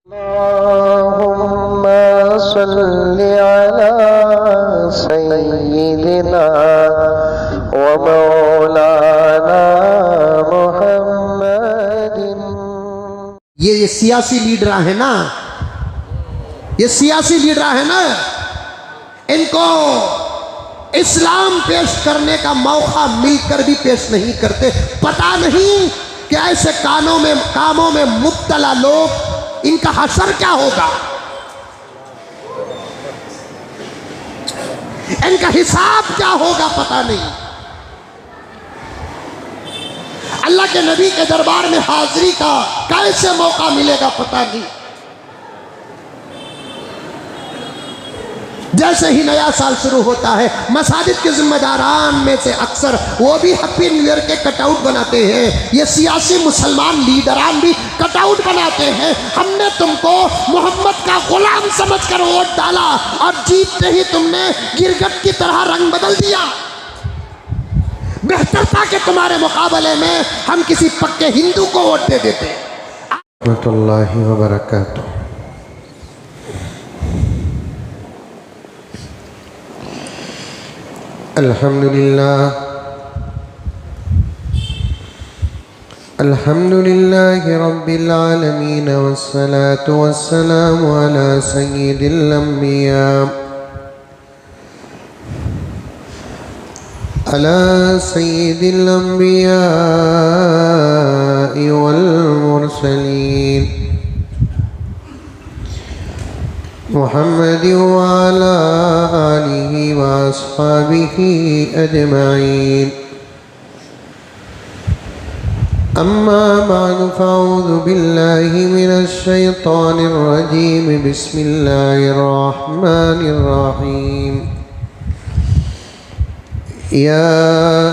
अल्लाहुम्मा सल्लि अला सय्यिदिना व मौलाना मुहम्मदिन। ये सियासी लीडर है ना, ये सियासी लीडर है ना, इनको इस्लाम पेश करने का मौका मिलकर भी पेश नहीं करते। पता नहीं कि ऐसे कामों में मुब्तला लोग, इनका हशर क्या होगा, इनका हिसाब क्या होगा, पता नहीं। अल्लाह के नबी के दरबार में हाजिरी का कैसे मौका मिलेगा, पता नहीं। जैसे ही नया साल शुरू होता है, मसाजिद के जिम्मेदारान में से अक्सर वो भी हैप्पी न्यू ईयर के कटआउट बनाते हैं। ये सियासी मुसलमान लीडरान भी कटआउट बनाते हैं। हमने तुमको मोहम्मद का गुलाम समझकर वोट डाला और जीतते ही तुमने गिरगिट की तरह रंग बदल दिया। बेहतर था कि तुम्हारे मुकाबले में हम किसी पक्के हिंदू को वोट दे देते। रहमतुल्लाहि व बरकातुहू। अल्हम्दुलिल्लाह अल्हम्दुलिल्लाहि रब्बिल आलमीन वस्सलातु वस्सलामु अला सय्यिदिल अंबिया वल मुरसलीन मुहम्मद व अला आलिहि व अस्हाबिहि अजमाइन। अम्मा बअद फअऊज़ु बिल्लाहि मिनश शैतानिर रजीम। बिस्मिल्लाहिर रहमानिर रहीम। या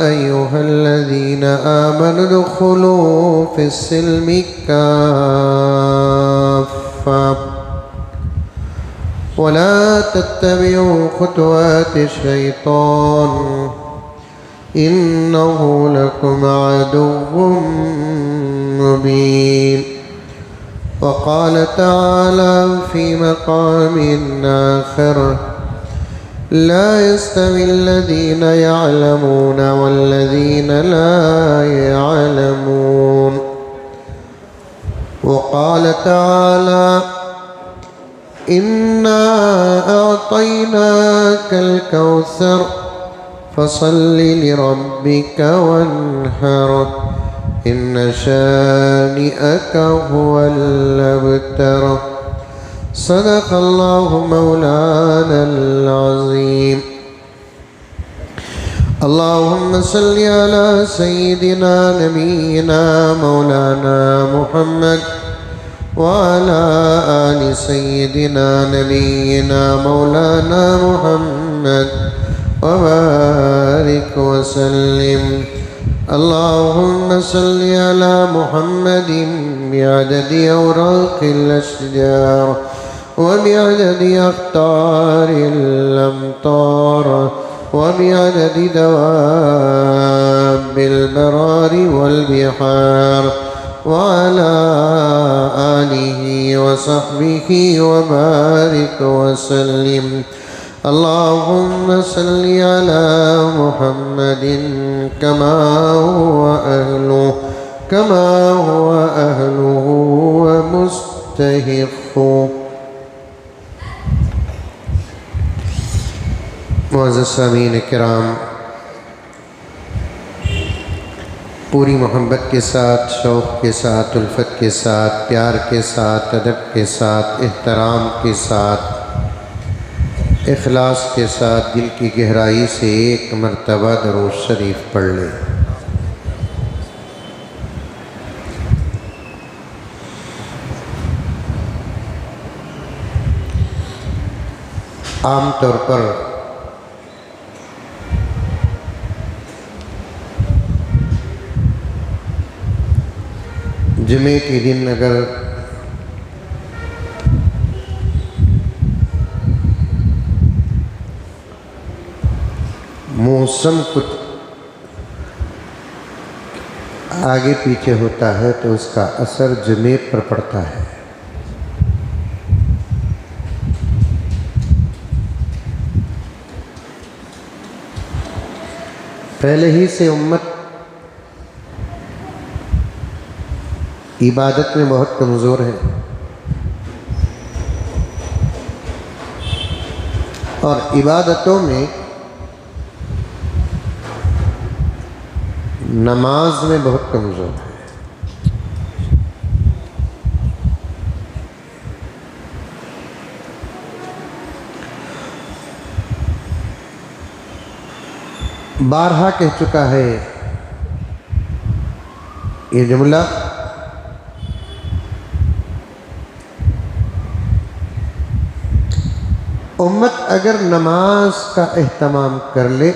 अय्युहल्लज़ीना आमनु उदखुलू फिस्सिल्मि काफ़्फ़ा वला तत्तबिउ खुतवाति शैतान इन्नहु लकुम अदुव्वुम मुबीन। वक़ाल तआला फ़ी मक़ामिन आख़र ला यस्तविल्लज़ीना यअलमून वल्लज़ीना ला यअलमून। वक़ाल तआला इन्ना अअतैनाकल कौसर फसल्लि लिरब्बिका वन्हर इन्न शानिअका हुवल अबतर। सदक़ल्लाहु मौलानल अज़ीम। अल्लाहुम्मा सल्लि अला सय्यिदिना नबीना मौलाना मुहम्मद वाला आलि सय्यिदिना नबीना मौलाना मुहम्मद वबारिक वसल्लिम। अल्लाहुम्मा सल्लि अला मुहम्मदिन बिअददि औराक़िल अशजार व बिअददि अख़्तारिल अमतार व बिअददि दवाबिल बरारि वल बिहार वअला आलिहि व सहबिहि व बारिक वसल्लिम। अल्लाहुम्मा सल्लि अला मुहम्मदिन कमा हुवा अहलुहु व मुस्तहिक़्क़ु। मुअज़्ज़ज़ सामीन किराम, पूरी मोहब्बत के साथ, शौक़ के साथ, उल्फत के साथ, प्यार के साथ, अदब के साथ, एहतराम के साथ, इखलास के साथ दिल की गहराई से एक मरतबा दरूद शरीफ पढ़ लें। आम तौर पर जुमे के दिन अगर मौसम कुछ आगे पीछे होता है तो उसका असर जुमे पर पड़ता है। पहले ही से उम्मत इबादत में बहुत कमज़ोर है और इबादतों में नमाज में बहुत कमज़ोर है। बारहा कह चुका है ये जुमला, उम्मत अगर नमाज का एहतमाम कर ले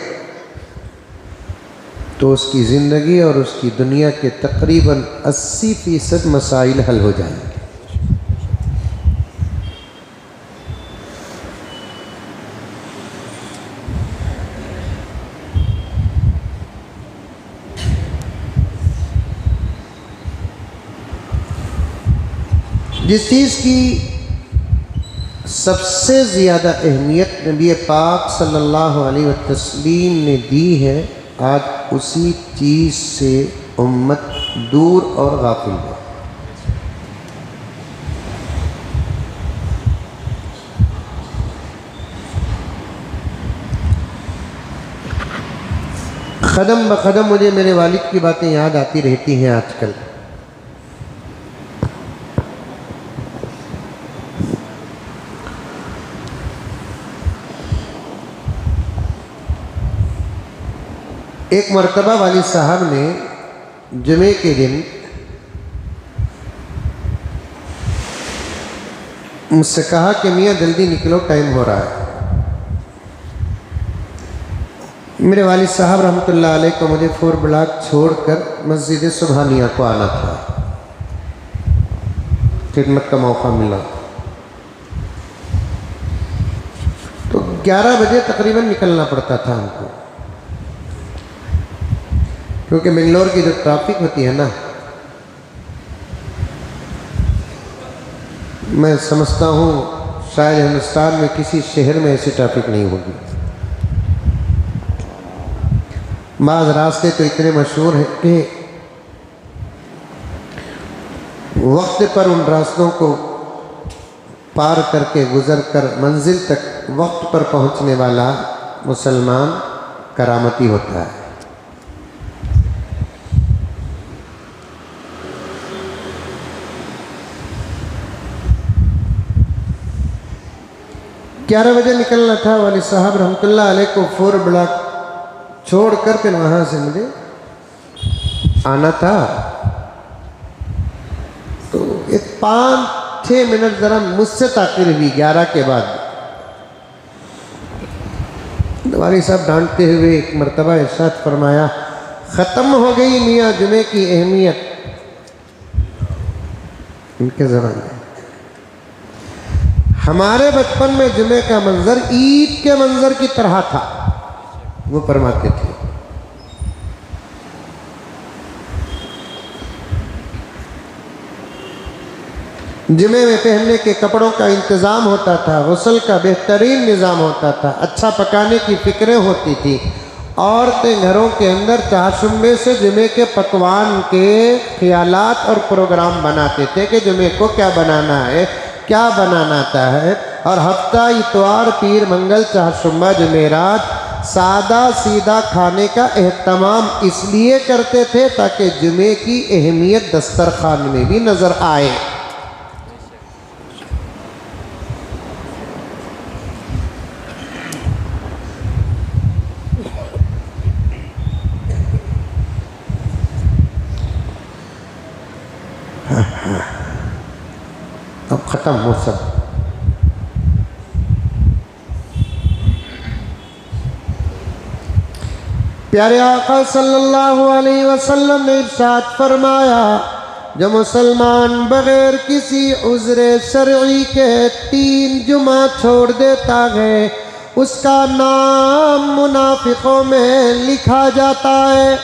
तो उसकी ज़िंदगी और उसकी दुनिया के तकरीबन 80% मसाइल हल हो जाएंगे। जिस चीज़ की सबसे ज़्यादा अहमियत नबी पाक सल्लल्लाहु अलैहि वसल्लम ने दी है, आज उसी चीज़ से उम्मत दूर और गाफिल है। कदम ब कदम मुझे मेरे वालिद की बातें याद आती रहती हैं आजकल। एक मरतबा वालिद साहब ने जुमे के दिन मुझसे कहा कि मियाँ जल्दी निकलो, टाइम हो रहा है। मेरे वालिद साहब रहमतुल्लाह अलैह को मुझे 4 ब्लॉक छोड़कर मस्जिद सुबहानिया को आना था, खिदमत का मौका मिला। तो 11 बजे तकरीबन निकलना पड़ता था हमको, क्योंकि बेंगलोर की जो ट्रैफिक होती है ना, मैं समझता हूँ शायद हिंदुस्तान में किसी शहर में ऐसी ट्रैफिक नहीं होगी। बाज़ रास्ते तो इतने मशहूर हैं कि वक्त पर उन रास्तों को पार करके गुज़र कर मंजिल तक वक्त पर पहुँचने वाला मुसलमान करामती होता है। 11 बजे निकलना था। वालिद साहब रहमतुल्लाह अलैह को 4 ब्लॉक छोड़कर फिर वहाँ से मुझे आना था। तो एक 5-6 मिनट ज़रा मुझसे ताक़िर हुई 11 के बाद। वालिद साहब डांटते हुए एक मरतबा इरशाद फरमाया, ख़त्म हो गई मियाँ जुमे की अहमियत। इनके ज़माने हमारे बचपन में जुमे का मंजर ईद के मंजर की तरह था, वो फरमाते थे। जुमे में पहनने के कपड़ों का इंतज़ाम होता था, गुस्ल का बेहतरीन निज़ाम होता था, अच्छा पकाने की फ़िक्रें होती थी। औरतें घरों के अंदर चाशुम्बे से जुमे के पकवान के ख्यालात और प्रोग्राम बनाते थे कि जुमे को क्या बनाना है, क्या बनाना है। और हफ्ता इतवार पीर मंगल चाशुम्बा जुमेरात सादा सीधा खाने का एहतमाम इसलिए करते थे ताकि जुमे की अहमियत दस्तरखान में भी नज़र आए। अब ख़त्म हो सब। प्यारे आका सल्लल्लाहु अलैहि वसल्लम ने इरशाद फरमाया, जो मुसलमान बगैर किसी उज़्र शरई के 3 जुमा छोड़ देता है उसका नाम मुनाफिकों में लिखा जाता है।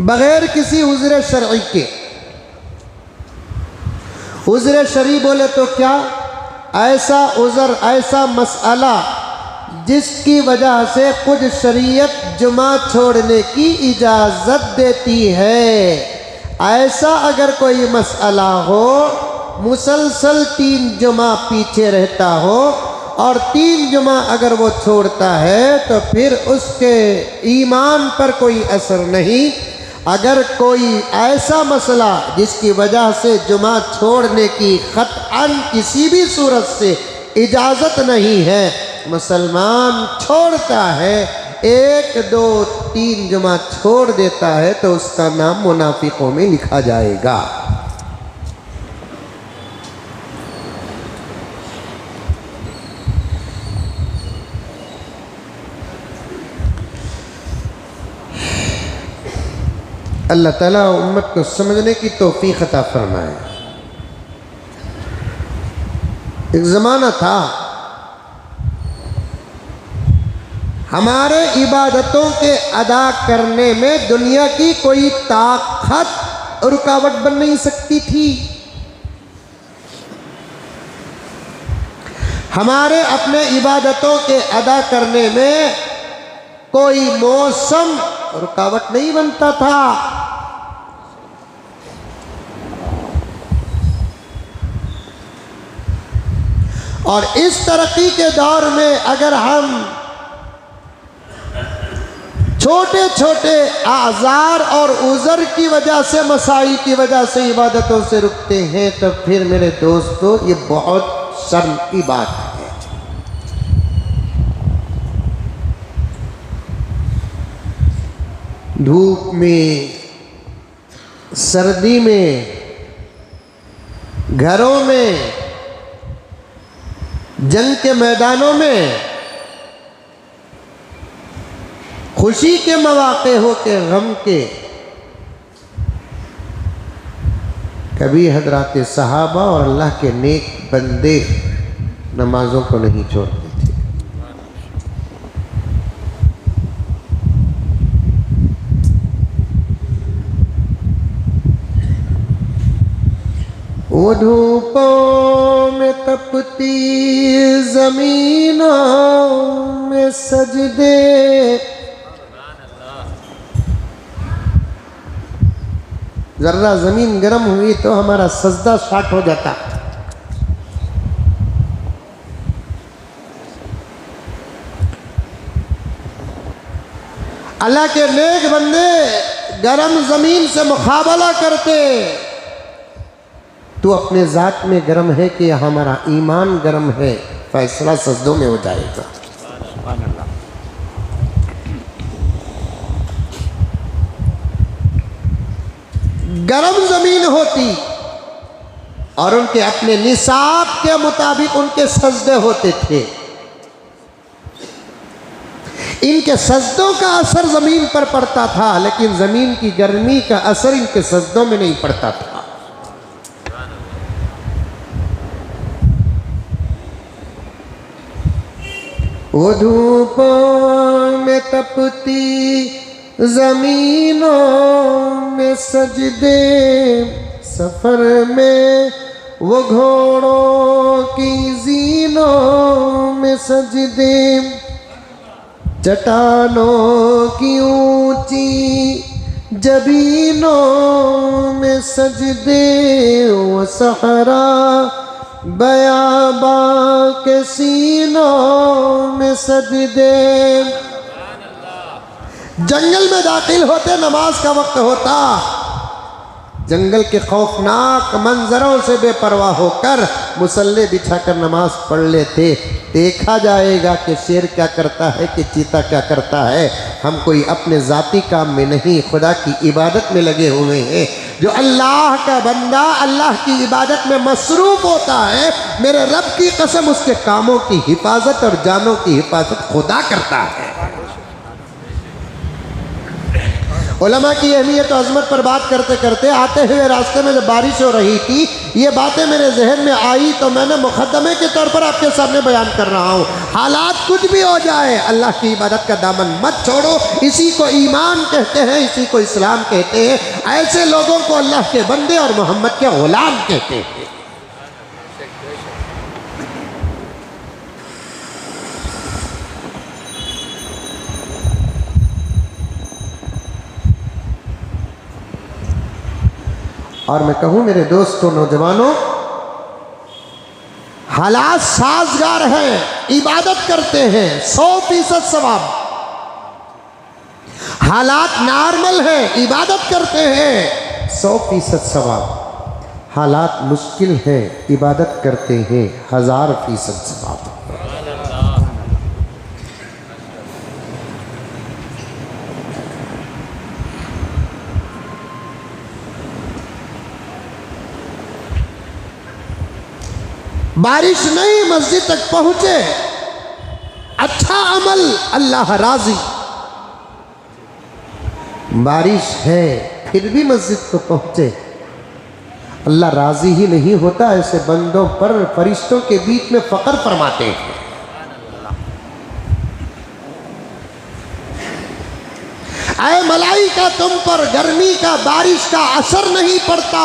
बगैर किसी उज़्र शरई के उज़्र शरई बोले तो क्या? ऐसा उज़र, ऐसा मसला जिसकी वजह से खुद शरीयत जुमा छोड़ने की इजाज़त देती है। ऐसा अगर कोई मसला हो, मुसलसल 3 जुमा पीछे रहता हो और 3 जुमा अगर वो छोड़ता है तो फिर उसके ईमान पर कोई असर नहीं। अगर कोई ऐसा मसला जिसकी वजह से जुमा छोड़ने की क़त्अन किसी भी सूरत से इजाज़त नहीं है, मुसलमान छोड़ता है, 1, 2, 3 जुमा छोड़ देता है, तो उसका नाम मुनाफिकों में लिखा जाएगा। अल्लाह ताला उम्मत को समझने की तौफीक अता फरमाए। एक ज़माना था हमारे इबादतों के अदा करने में दुनिया की कोई ताकत रुकावट बन नहीं सकती थी। हमारे अपने इबादतों के अदा करने में कोई मौसम रुकावट नहीं बनता था। और इस तरक्की के दौर में अगर हम छोटे छोटे आज़ार और उज़र की वजह से, मसाइल की वजह से इबादतों से रुकते हैं, तो फिर मेरे दोस्तों ये बहुत शर्म की बात है। धूप में, सर्दी में, घरों में, जंग के मैदानों में, खुशी के मौके हो के गम के, कभी हजरात सहाबा और अल्लाह के नेक बंदे नमाजों को नहीं छोड़ते थे। वो धूपों में तपती जमीनों में सजदे, जर्रा जमीन गर्म हुई तो हमारा सजदा स्टार्ट हो जाता। अल्लाह के नेक बंदे गर्म जमीन से मुकाबला करते। तू अपने ज़ात में गर्म है कि हमारा ईमान गर्म है, फैसला सजदों में हो जाएगा। गर्म जमीन होती और उनके अपने निसाब के मुताबिक उनके सजदे होते थे। इनके सजदों का असर जमीन पर पड़ता था, लेकिन जमीन की गर्मी का असर इनके सजदों में नहीं पड़ता था। वो धूपों में तपती जमीनों में सजदे, सफर में वो घोड़ों की जीनों में सजदे, चट्टानों की ऊंची जबीनों में सजदे, वो सहरा बयाबा के सीनों में सजदे। जंगल में दाखिल होते, नमाज का वक्त होता, जंगल के खौफनाक मंजरों से बेपरवाह होकर मुसल्ले बिछाकर नमाज पढ़ लेते। देखा जाएगा कि शेर क्या करता है, कि चीता क्या करता है। हम कोई अपने ज़ाती काम में नहीं, खुदा की इबादत में लगे हुए हैं। जो अल्लाह का बंदा अल्लाह की इबादत में मसरूफ़ होता है, मेरे रब की कसम उसके कामों की हिफाजत और जानों की हिफाजत खुदा करता है। उलमा की अहमियत और अज़मत पर बात करते करते आते हुए रास्ते में जब बारिश हो रही थी, ये बातें मेरे जहन में आई तो मैंने मुकद्दमे के तौर पर आपके सामने बयान कर रहा हूँ। हालात कुछ भी हो जाए, अल्लाह की इबादत का दामन मत छोड़ो। इसी को ईमान कहते हैं, इसी को इस्लाम कहते हैं। ऐसे लोगों को अल्लाह के बंदे और मोहम्मद के ग़ुलाम कहते हैं। और मैं कहूं मेरे दोस्तों, नौजवानों, हालात साजगार हैं, इबादत करते हैं 100% सवाब। हालात नॉर्मल है, इबादत करते हैं 100% सवाब। हालात मुश्किल है, इबादत करते हैं 1000% सवाब। बारिश नहीं, मस्जिद तक पहुंचे, अच्छा अमल, अल्लाह राजी। बारिश है फिर भी मस्जिद को पहुंचे, अल्लाह राजी ही नहीं होता। ऐसे बंदों पर फरिश्तों के बीच में फख्र फरमाते हैं। ऐ मलाइका, तुम पर गर्मी का, बारिश का असर नहीं पड़ता,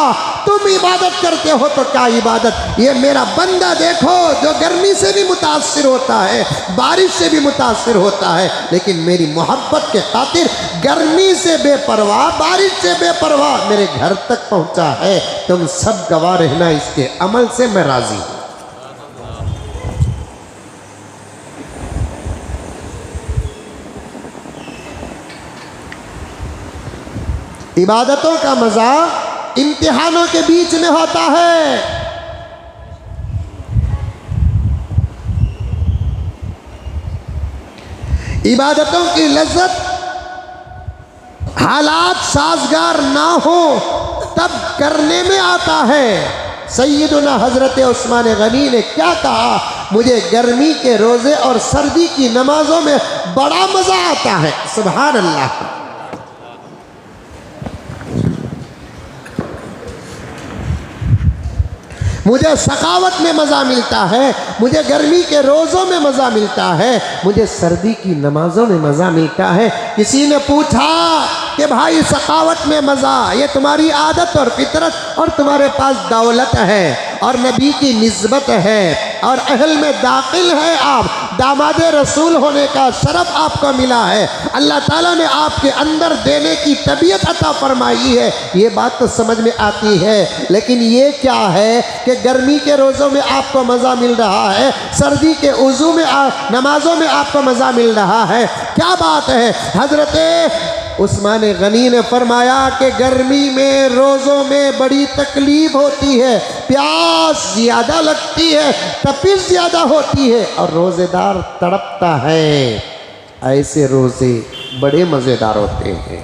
तुम इबादत करते हो तो क्या इबादत। ये मेरा बंदा देखो जो गर्मी से भी मुतासिर होता है, बारिश से भी मुतासिर होता है, लेकिन मेरी मोहब्बत के खातिर गर्मी से बेपरवाह, बारिश से बेपरवाह मेरे घर तक पहुंचा है। तुम सब गवाह रहना, इसके अमल से मैं राजी हूं। इबादतों का मजा इम्तिहानों के बीच में होता है। इबादतों की लज्जत हालात साजगार ना हो तब करने में आता है। सैयदुना हजरत उस्मान गनी ने क्या कहा, मुझे गर्मी के रोजे और सर्दी की नमाजों में बड़ा मजा आता है। सुभान अल्लाह। मुझे सखावत में मज़ा मिलता है, मुझे गर्मी के रोज़ों में मज़ा मिलता है, मुझे सर्दी की नमाजों में मज़ा मिलता है। किसी ने पूछा कि भाई सखावत में मज़ा, ये तुम्हारी आदत और फितरत और तुम्हारे पास दौलत है और नबी की निस्बत है और अहल में दाखिल है, आप दामाद रसूल होने का शरफ आपको मिला है, अल्लाह ताला ने आपके अंदर देने की तबीयत अता फरमाई है, ये बात तो समझ में आती है। लेकिन ये क्या है कि गर्मी के रोज़ों में आपको मज़ा मिल रहा है, सर्दी के उज़ू में नमाजों में आपको मज़ा मिल रहा है, क्या बात है। हज़रत उस्मान गनी ने फरमाया कि गर्मी में रोज़ों में बड़ी तकलीफ़ होती है, प्यास ज़्यादा लगती है, तपिश ज़्यादा होती है और रोज़ेदार तड़पता है। ऐसे रोज़े बड़े मज़ेदार होते हैं।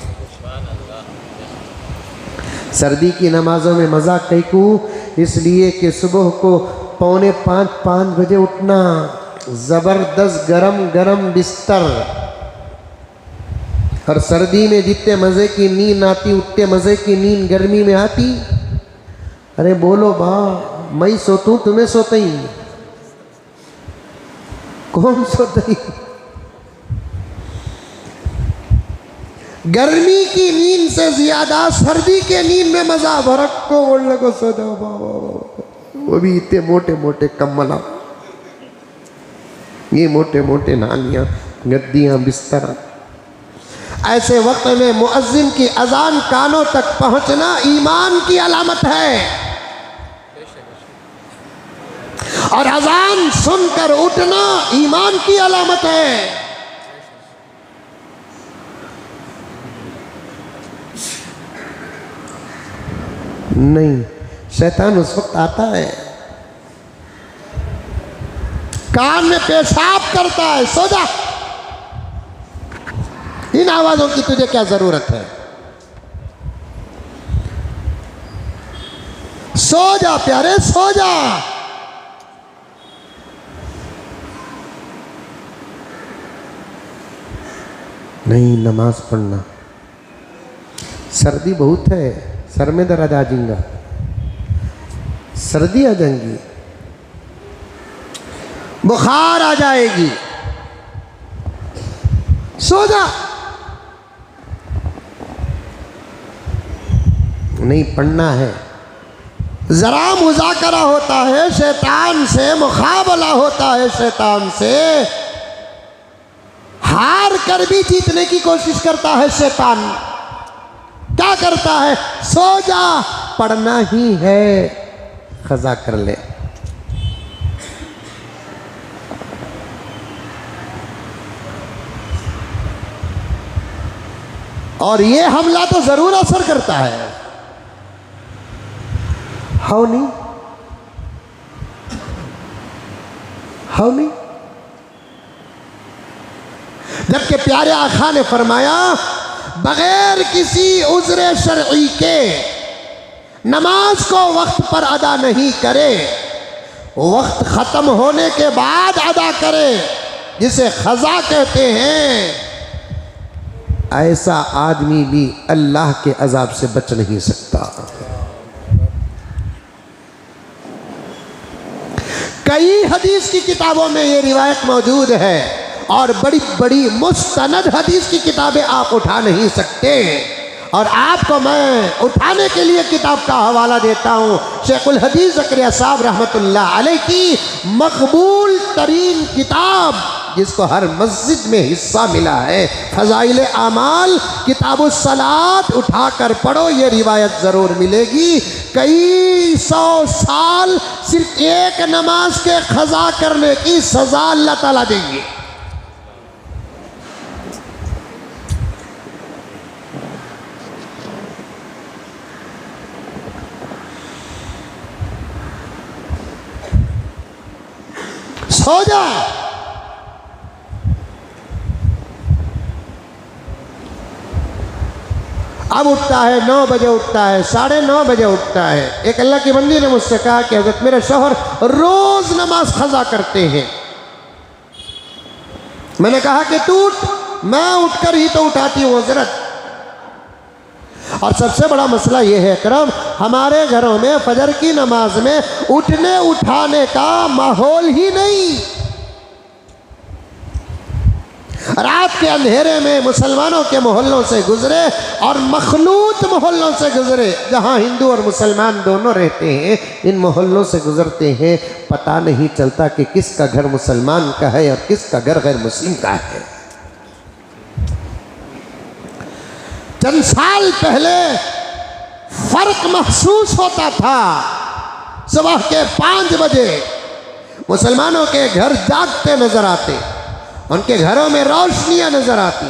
सर्दी की नमाज़ों में मज़ा कैकू, इसलिए कि सुबह को 4:45 बजे उठना, ज़बरदस्त गरम गरम बिस्तर, और सर्दी में जितने मज़े की नींद आती उतने मज़े की नींद गर्मी में आती। अरे बोलो बा, मैं सोतूं तुम्हें सोतई, कौन सोतई। गर्मी की नींद से ज्यादा सर्दी के नींद में मजा। भरक को ओढ़ने को सो जाओ, वो भी इतने मोटे मोटे कम्बला, ये मोटे मोटे नानियां, गद्दियां, बिस्तरा। ऐसे वक्त में मुअज्जिन की अजान कानों तक पहुंचना ईमान की अलामत है, और अजान सुनकर उठना ईमान की अलामत है। नहीं, शैतान उस वक्त आता है, कान में पेशाब करता है, सो जा, इन आवाजों की तुझे क्या जरूरत है, सो जा प्यारे, सो जा। नहीं, नमाज पढ़ना। सर्दी बहुत है, सर में दर्द आ जाएगा, सर्दी आ जाएगी, बुखार आ जाएगी, सो जा। नहीं, पढ़ना है। जरा मुज़ाकरा होता है शैतान से, मुकाबला होता है शैतान से, हार कर भी जीतने की कोशिश करता है शैतान। क्या करता है, सो जा, पढ़ना ही है, खजा कर ले। और ये हमला तो जरूर असर करता है, हाउ नहीं, हाउ नहीं। जबकि प्यारे आका ने फरमाया बगैर किसी उज़्र शरई के नमाज को वक्त पर अदा नहीं करे, वक्त ख़त्म होने के बाद अदा करे, जिसे ख़ज़ा कहते हैं, ऐसा आदमी भी अल्लाह के अज़ाब से बच नहीं सकता। कई हदीस की किताबों में ये रिवायत मौजूद है और बड़ी बड़ी मुस्तनद हदीस की किताबें आप उठा नहीं सकते। और आपको मैं उठाने के लिए किताब का हवाला देता हूँ, शेखुल हदीस ज़करिया साहब रहमतुल्लाह अलैह की मकबूल तरीन किताब, जिसको हर मस्जिद में हिस्सा मिला है, फ़ज़ाइल आमाल किताबुस सलात, उठा कर पढ़ो, ये रिवायत ज़रूर मिलेगी। कई 100 साल सिर्फ एक नमाज के क़ज़ा करने की सज़ा अल्लाह ताला देंगे। सो जा, अब उठता है 9 बजे उठता है, 9:30 बजे उठता है। एक अल्लाह की बंदी ने मुझसे कहा कि हज़रत मेरे शौहर रोज नमाज क़ज़ा करते हैं। मैंने कहा कि तू उठ, मैं उठकर ही तो उठाती हूँ हज़रत। और सबसे बड़ा मसला ये है करम, हमारे घरों में फजर की नमाज में उठने उठाने का माहौल ही नहीं। रात के अंधेरे में मुसलमानों के मोहल्लों से गुजरे और मखलूत मोहल्लों से गुजरे, जहाँ हिंदू और मुसलमान दोनों रहते हैं, इन मोहल्लों से गुजरते हैं, पता नहीं चलता कि किसका घर मुसलमान का है और किसका घर गैर मुस्लिम का है। चंद साल पहले फर्क महसूस होता था। सुबह के 5 बजे मुसलमानों के घर जागते नजर आते, उनके घरों में रोशनियां नजर आती,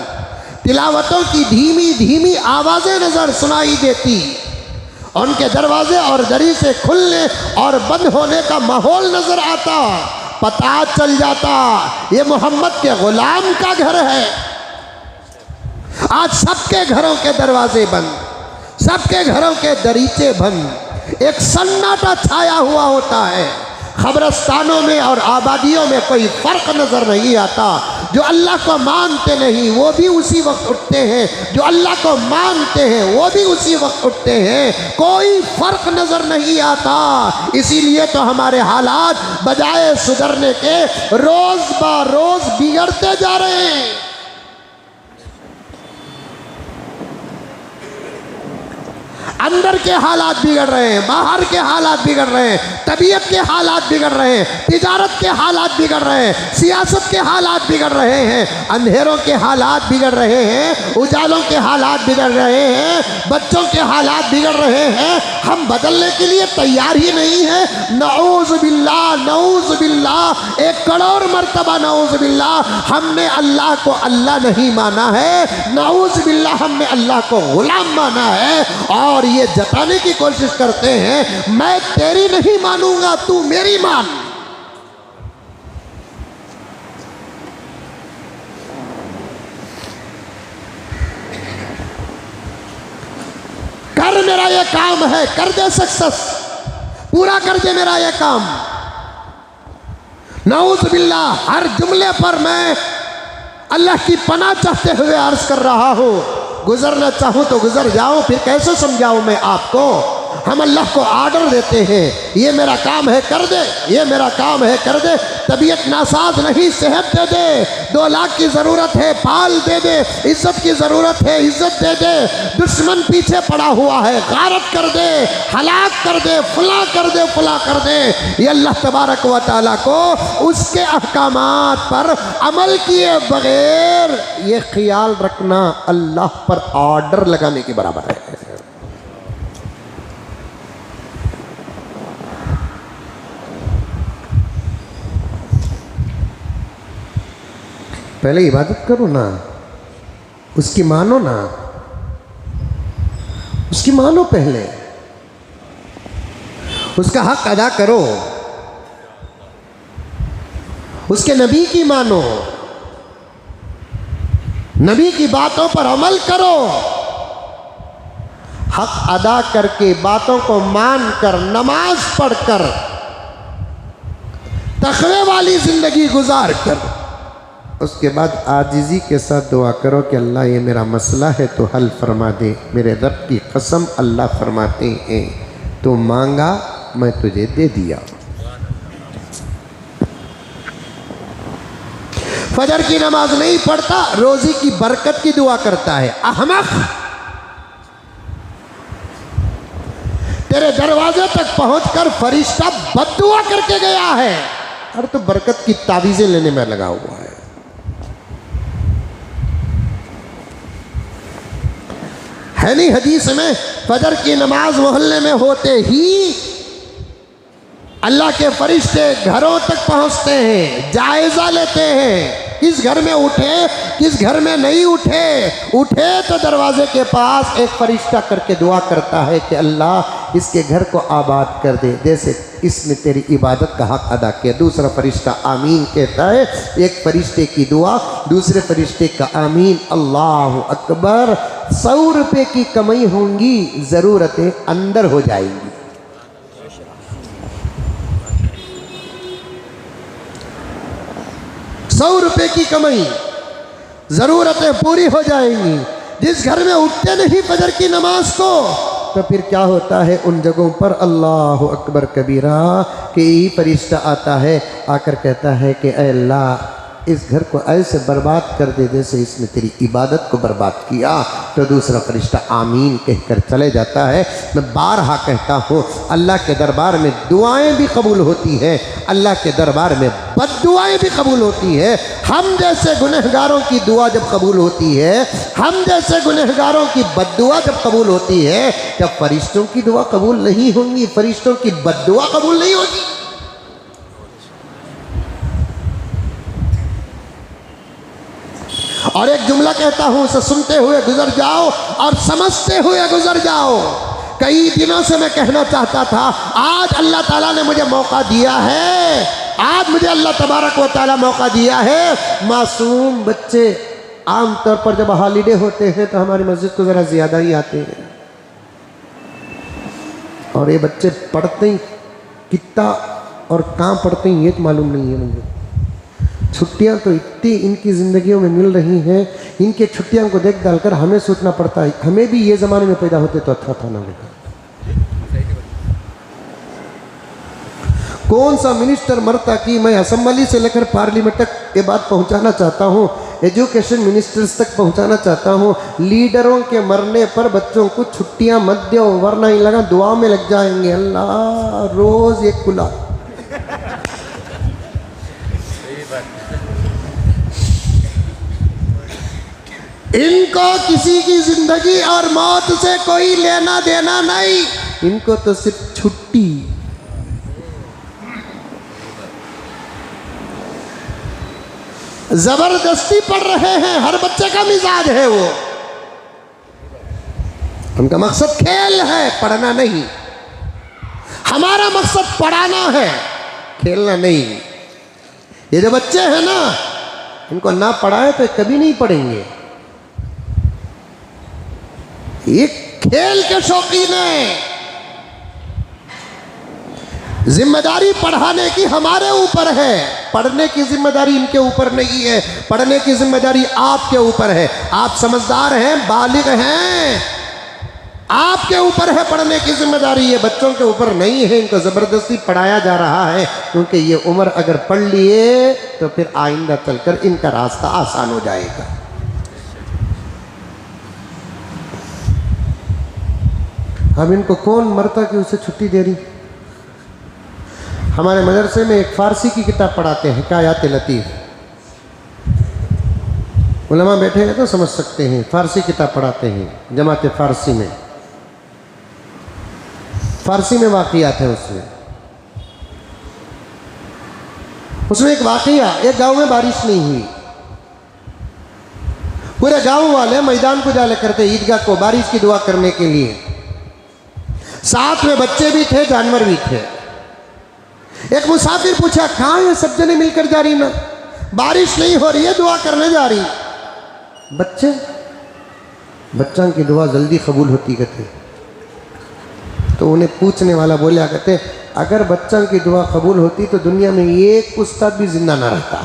तिलावतों की धीमी धीमी आवाज़ें नजर सुनाई देती, उनके दरवाजे और दरी से खुलने और बंद होने का माहौल नजर आता। पता चल जाता ये मोहम्मद के गुलाम का घर है। आज सबके घरों के दरवाजे बंद, सबके घरों के दरीचे बंद, एक सन्नाटा छाया हुआ होता है। खबरस्तानों में और आबादियों में कोई फ़र्क नज़र नहीं आता। जो अल्लाह को मानते नहीं वो भी उसी वक्त उठते हैं, जो अल्लाह को मानते हैं वो भी उसी वक्त उठते हैं, कोई फ़र्क नज़र नहीं आता। इसीलिए तो हमारे हालात बजाय सुधरने के रोज़ ब रोज़ बिगड़ते जा रहे हैं। अंदर के हालात बिगड़ रहे हैं, बाहर के हालात बिगड़ रहे हैं, तबीयत के हालात बिगड़ रहे हैं, तिजारत के हालात बिगड़ रहे हैं, सियासत के हालात बिगड़ रहे हैं, अंधेरों के हालात बिगड़ रहे हैं, उजालों के हालात बिगड़ रहे हैं, बच्चों के हालात बिगड़ रहे हैं। हम बदलने के लिए तैयार ही नहीं है। नऊज़ बिल्लाह, नऊज़ बिल्लाह, 1 करोड़ मरतबा नऊज़ बिल्लाह, हमने अल्लाह को अल्लाह नहीं माना है, नऊज़ बिल्लाह हमने अल्लाह को गुलाम माना है। और ये जताने की कोशिश करते हैं मैं तेरी नहीं मानूंगा, तू मेरी मान। कर, मेरा ये काम है, कर दे सक्सेस, पूरा कर दे मेरा ये काम। नऊज़ बिल्लाह, हर जुमले पर मैं अल्लाह की पनाह चाहते हुए अर्ज कर रहा हूँ। गुजरना चाहूँ तो गुजर जाऊँ, फिर कैसे समझाऊँ मैं आपको। हम अल्लाह को आर्डर देते हैं, ये मेरा काम है कर दे, ये मेरा काम है कर दे। तबीयत नासाज नहीं, सेहत दे दे। 2 लाख की ज़रूरत है, पाल दे दे। इज्जत की ज़रूरत है, इज्जत दे दे। दुश्मन पीछे पड़ा हुआ है, गारत कर दे, हलाक कर दे, फला कर दे, फला कर दे। ये अल्लाह तबारक व तआला को उसके अहकामात पर अमल किए बगैर ये ख्याल रखना अल्लाह पर ऑर्डर लगाने के बराबर है। पहले इबादत करो ना, उसकी मानो ना, उसकी मानो, पहले उसका हक अदा करो, उसके नबी की मानो, नबी की बातों पर अमल करो। हक अदा करके, बातों को मानकर, नमाज पढ़कर, तकवे वाली जिंदगी गुजार कर, उसके बाद आजिज़ी के साथ दुआ करो कि अल्लाह ये मेरा मसला है तो हल फरमा दे। मेरे रब की कसम अल्लाह फरमाते हैं, तो मांगा मैं तुझे दे दिया। फजर की नमाज नहीं पढ़ता, रोजी की बरकत की दुआ करता है। अहमक, तेरे दरवाजे तक पहुंचकर फरिश्ता बद्दुआ करके गया है, और तो बरकत की तावीजें लेने में लगा हुआ है। है नहीं हदीस में, फजर की नमाज मोहल्ले में होते ही अल्लाह के फरिश्ते घरों तक पहुंचते हैं, जायजा लेते हैं किस घर में उठे, किस घर में नहीं उठे। उठे तो दरवाजे के पास एक फरिश्ता करके दुआ करता है कि अल्लाह इसके घर को आबाद कर दे, जैसे इसने तेरी इबादत का हक अदा किया। दूसरा फरिश्ता आमीन कहता है, एक फरिश्ते की दुआ दूसरे फरिश्ते का आमीन। अल्लाह अकबर। 100 रुपये की कमाई होंगी, ज़रूरतें अंदर हो जाएंगी। ₹100 की कमाई, ज़रूरतें पूरी हो जाएंगी। जिस घर में उठते नहीं फजर की नमाज को, तो फिर क्या होता है उन जगहों पर, अल्लाह अकबर कबीरा, कि यही फरिश्ता आता है, आकर कहता है कि ऐ अल्लाह इस घर को ऐसे बर्बाद कर दे जैसे इसने तेरी इबादत को बर्बाद किया। तो दूसरा फरिश्ता आमीन कहकर चले जाता है। मैं बारहा कहता हूँ, अल्लाह के दरबार में दुआएं भी कबूल होती हैं, अल्लाह के दरबार में बद्दुआएं भी कबूल होती है। हम जैसे गुनहगारों की दुआ जब कबूल होती है, हम जैसे गुनहगारों की बद्दुआ जब कबूल होती है, जब फरिश्तों की दुआ कबूल नहीं होंगी, फरिश्तों की बद्दुआ कबूल नहीं होगी। और एक जुमला कहता हूं, उसे सुनते हुए गुजर जाओ और समझते हुए गुजर जाओ। कई दिनों से मैं कहना चाहता था, आज अल्लाह ताला ने मुझे मौका दिया है, आज मुझे अल्लाह तबारक व तआला मौका दिया है। मासूम बच्चे आमतौर पर जब हॉलीडे होते हैं तो हमारी मस्जिद को ज़रा ज़्यादा ही आते हैं, और ये बच्चे पढ़ते ही कितना और कहाँ पढ़ते हैं ये तो मालूम नहीं है मुझे। छुट्टियां तो इतनी इनकी ज़िंदगियों में मिल रही हैं, इनके छुट्टियां को देख डालकर हमें सोचना पड़ता है, हमें भी ये ज़माने में पैदा होते तो अच्छा था ना बेटा। कौन सा मिनिस्टर मरता कि मैं असेंबली से लेकर पार्लियामेंट तक ये बात पहुंचाना चाहता हूं, एजुकेशन मिनिस्टर्स तक पहुंचाना चाहता हूं, लीडरों के मरने पर बच्चों को छुट्टियां मत दो, वरना ही लगा दुआ में लग जाएंगे। अल्लाह, रोज़ एक खुला। इनको किसी की जिंदगी और मौत से कोई लेना देना नहीं, इनको तो सिर्फ छुट्टी। जबरदस्ती पढ़ रहे हैं, हर बच्चे का मिजाज है वो। उनका मकसद खेल है, पढ़ना नहीं। हमारा मकसद पढ़ाना है, खेलना नहीं। ये जो बच्चे हैं ना, इनको ना पढ़ाए तो कभी नहीं पढ़ेंगे। ये खेल के शौकीन है। जिम्मेदारी पढ़ाने की हमारे ऊपर है, पढ़ने की जिम्मेदारी इनके ऊपर नहीं है। पढ़ने की जिम्मेदारी आपके ऊपर है। आप समझदार हैं, बालिग हैं, आपके ऊपर है पढ़ने की जिम्मेदारी, ये बच्चों के ऊपर नहीं है। इनको ज़बरदस्ती पढ़ाया जा रहा है, क्योंकि ये उम्र अगर पढ़ लिए तो फिर आइंदा चलकर इनका रास्ता आसान हो जाएगा। अब इनको कौन मरता कि उसे छुट्टी दे रही। हमारे मदरसे में एक फ़ारसी की किताब पढ़ाते हैं, हिकायात लतीफ़। उलमा बैठे हैं तो समझ सकते हैं, फ़ारसी किताब पढ़ाते हैं जमात फ़ारसी में। फ़ारसी में वाक़ियात है उसमें एक वाक़िया, एक गांव में बारिश नहीं हुई, पूरे गांव वाले मैदान को जाया करते ईदगाह को बारिश की दुआ करने के लिए। साथ में बच्चे भी थे, जानवर भी थे। एक मुसाफिर पूछा, कहाँ ये सब जने मिलकर जा रही ना? बारिश नहीं हो रही है, दुआ करने जा रही। बच्चों की दुआ जल्दी कबूल होती कहते। तो उन्हें पूछने वाला बोला कहते, अगर बच्चों की दुआ कबूल होती तो दुनिया में एक उस्ताद भी जिंदा ना रहता।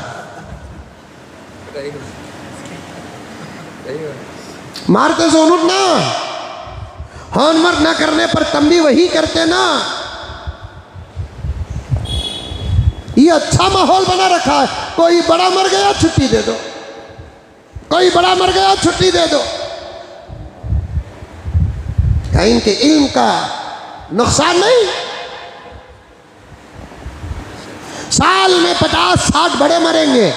मारते से उठना, होमवर्क ना करने पर तम भी वही करते ना। ये अच्छा माहौल बना रखा है। कोई बड़ा मर गया छुट्टी दे दो, कोई बड़ा मर गया छुट्टी दे दो। क्या इनके इल्म का नुकसान नहीं? साल में 50-60 बड़े मरेंगे,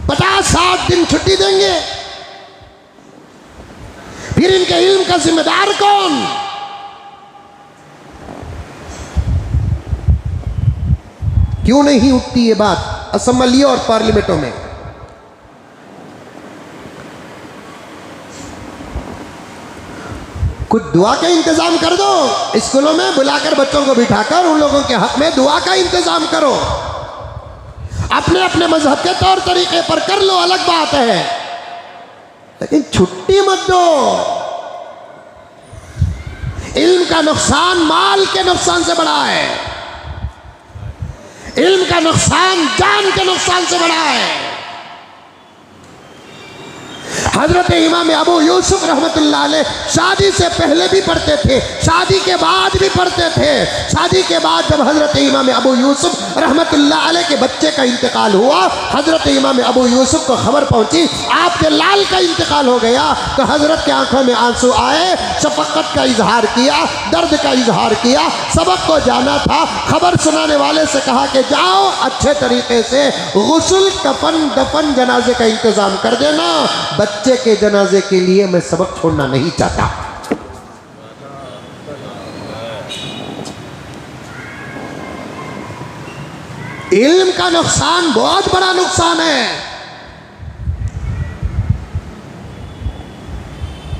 50-60 दिन छुट्टी देंगे, फिर इनके इल्म का जिम्मेदार कौन? क्यों नहीं उठती ये बात असम्बलियों और पार्लियामेंटों में? कुछ दुआ का इंतजाम कर दो। स्कूलों में बुलाकर बच्चों को बिठाकर उन लोगों के हक में दुआ का इंतजाम करो। अपने अपने मजहब के तौर तरीके पर कर लो, अलग बात है, लेकिन छुट्टी मत दो। इल्म का नुकसान माल के नुकसान से बड़ा है, इल्म का नुकसान जान के नुकसान से बड़ा है। हजरत इमाम अबू यूसुफ रहमतुल्लाह अलैह शादी से पहले भी पढ़ते थे, शादी के बाद भी पढ़ते थे। शादी के बाद जब हजरत इमाम अबू यूसुफ रहमतुल्लाह अलैह के बच्चे का इंतकाल हुआ, हजरत इमाम अबू यूसुफ को खबर पहुंची आपके लाल का इंतकाल हो गया, तो हजरत के आंखों में आंसू आए, शफकत का इजहार किया, दर्द का इजहार किया। सबक को जाना था, खबर सुनाने वाले से कहा कि जाओ अच्छे तरीके से गुस्ल, कफन, दफन, जनाजे का इंतजाम कर देना। बच्चे के जनाजे के लिए मैं सबक छोड़ना नहीं चाहता। इल्म का नुकसान बहुत बड़ा नुकसान है।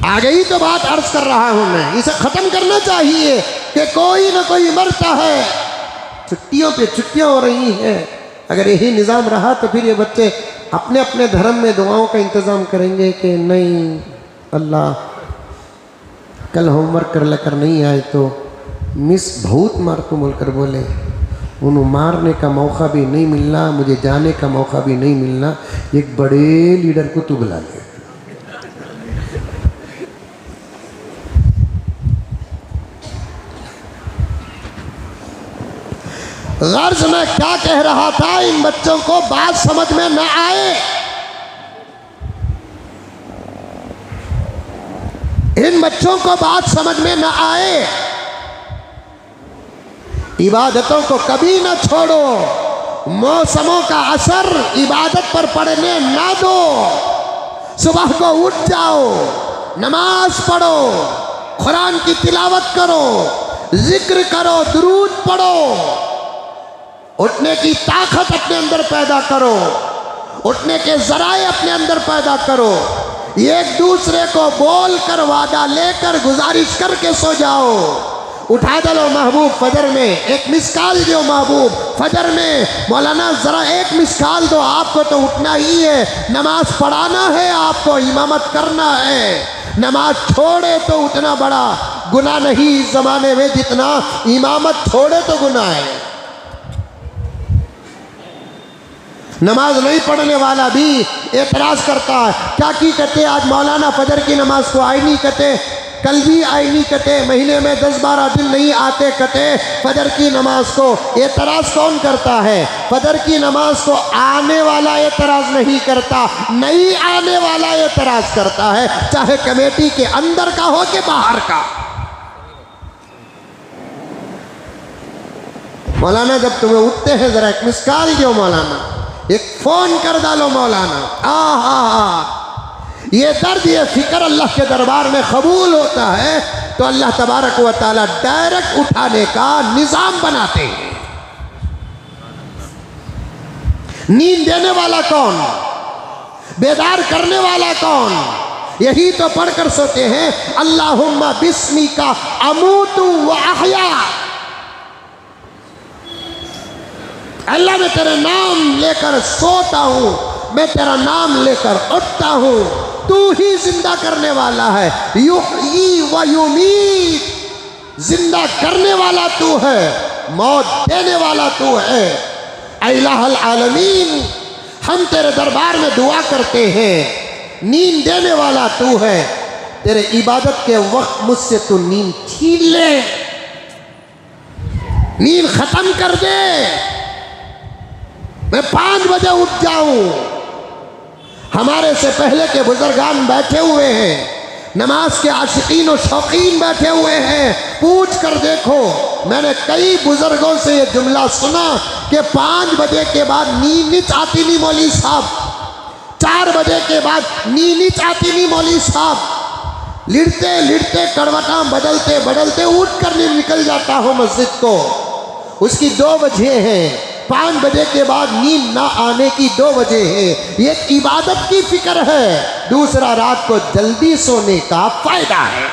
आगे ही तो बात अर्ज कर रहा हूं मैं, इसे खत्म करना चाहिए कि कोई ना कोई मरता है, छुट्टियों पे छुट्टियां हो रही हैं। अगर यही निज़ाम रहा तो फिर ये बच्चे अपने अपने धर्म में दुआओं का इंतज़ाम करेंगे कि नहीं अल्लाह कल होमवर्क कर लेकर नहीं आए तो मिस बहुत मार तुम बोलकर बोले, उन्हें मारने का मौका भी नहीं मिलना, मुझे जाने का मौका भी नहीं मिलना, एक बड़े लीडर को तू बुला ले। गर्ज में क्या कह रहा था, इन बच्चों को बात समझ में न आए, इन बच्चों को बात समझ में न आए। इबादतों को कभी न छोड़ो, मौसमों का असर इबादत पर पड़ने ना दो। सुबह को उठ जाओ, नमाज पढ़ो, कुरान की तिलावत करो, जिक्र करो, दुरूद पढ़ो, उठने की ताकत अपने अंदर पैदा करो, उठने के जराए अपने अंदर पैदा करो। एक दूसरे को बोल कर, वादा लेकर, गुजारिश करके सो जाओ। उठा दो महबूब फजर में, एक मिसकाल दो महबूब फजर में, मौलाना जरा एक मिसकाल दो, आपको तो उठना ही है, नमाज पढ़ाना है, आपको इमामत करना है। नमाज छोड़े तो उतना बड़ा गुनाह नहीं इस जमाने में जितना इमामत छोड़े तो गुनाह है। नमाज नहीं पढ़ने वाला भी एतराज़ करता है, क्या की कहते आज मौलाना फजर की नमाज को आई नहीं कहते, कल भी आई नहीं कहते, महीने में 10-12 दिन नहीं आते कहते फजर की नमाज को। एतराज़ कौन करता है? फजर की नमाज को आने वाला एतराज़ नहीं करता, नहीं आने वाला एतराज़ करता है, चाहे कमेटी के अंदर का हो कि बाहर का। मौलाना जब तुम्हें उठते हैं जरा एक मिसकाल दो मौलाना, एक फ़ोन कर डालो मौलाना। आहा, ये दर्द, ये फिक्र अल्लाह के दरबार में कबूल होता है तो अल्लाह तबारक व तआला डायरेक्ट उठाने का निज़ाम बनाते हैं। नींद देने वाला कौन? बेदार करने वाला कौन? यही तो पढ़कर सोते हैं अल्लाहुम्मा बिस्मिका अमूतु व अहया। अल्लाह मैं तेरा नाम लेकर सोता हूँ, मैं तेरा नाम लेकर उठता हूँ, तू ही जिंदा करने वाला है। युहयी व युमीत, जिंदा करने वाला तू है, मौत देने वाला तू है। इलाहुल आलमीन, हम तेरे दरबार में दुआ करते हैं, नींद देने वाला तू है, तेरे इबादत के वक्त मुझसे तू नींद छीन ले, नींद खत्म कर दे, मैं 5 बजे उठ जाऊं। हमारे से पहले के बुजुर्गान बैठे हुए हैं, नमाज के आशिकीन और शौकीन बैठे हुए हैं, पूछ कर देखो। मैंने कई बुजुर्गों से ये जुमला सुना कि 5 बजे के बाद नींद नहीं आती नहीं मौलवी साहब, 4 बजे के बाद नींद नहीं आती नहीं मौलवी साहब। लिटते लिटते करवटा बदलते बदलते उठ कर निकल जाता हूँ मस्जिद को। उसकी 2 वजह हैं। 5 बजे के बाद नींद ना आने की 2 वजह है। ये इबादत की फिक्र है, दूसरा रात को जल्दी सोने का फायदा है।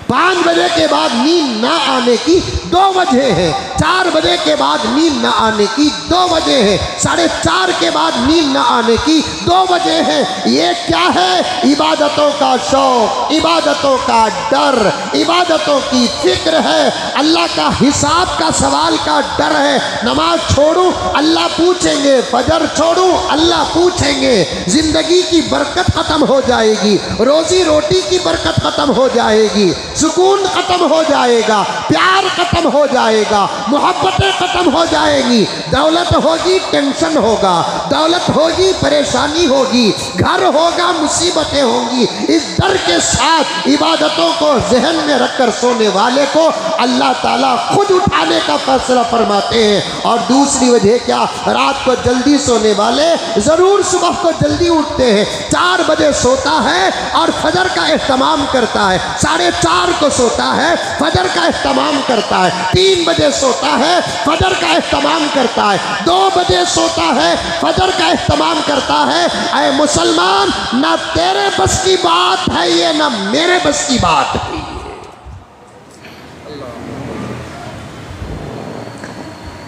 5 बजे के बाद नींद ना आने की 2 वजह है, 4 बजे के बाद नींद ना आने की 2 वजह है, 4:30 के बाद नींद ना आने की 2 वजह है। ये क्या है? इबादतों का शौक, इबादतों का डर, इबादतों की फिक्र है, अल्लाह का हिसाब का सवाल का डर है। नमाज छोड़ूं अल्लाह पूछेंगे, फजर छोड़ूं अल्लाह पूछेंगे, जिंदगी की बरकत खत्म हो जाएगी, रोजी रोटी की बरकत खत्म हो जाएगी, सुकून खत्म हो जाएगा, प्यार खत्म हो जाएगा, मोहब्बतें खत्म हो जाएंगी, दौलत होगी टेंशन होगा, दौलत होगी परेशानी होगी, घर होगा मुसीबतें होंगी। इस डर के साथ इबादतों को जहन में रखकर सोने वाले को अल्लाह ताला खुद उठाने का फैसला फरमाते हैं। और दूसरी वजह क्या? रात को जल्दी सोने वाले जरूर सुबह को जल्दी उठते हैं। 4 बजे सोता है और फजर का एहतमाम करता है, 4:30 को सोता है, फजर का एहतमाम करता है, 3 बजे सोता है, फजर का एहतमाम करता है, 2 बजे सोता है, फजर का एहतमाम करता है। ऐ मुसलमान, ना तेरे बस की बात है ये, ना मेरे बस की बात है।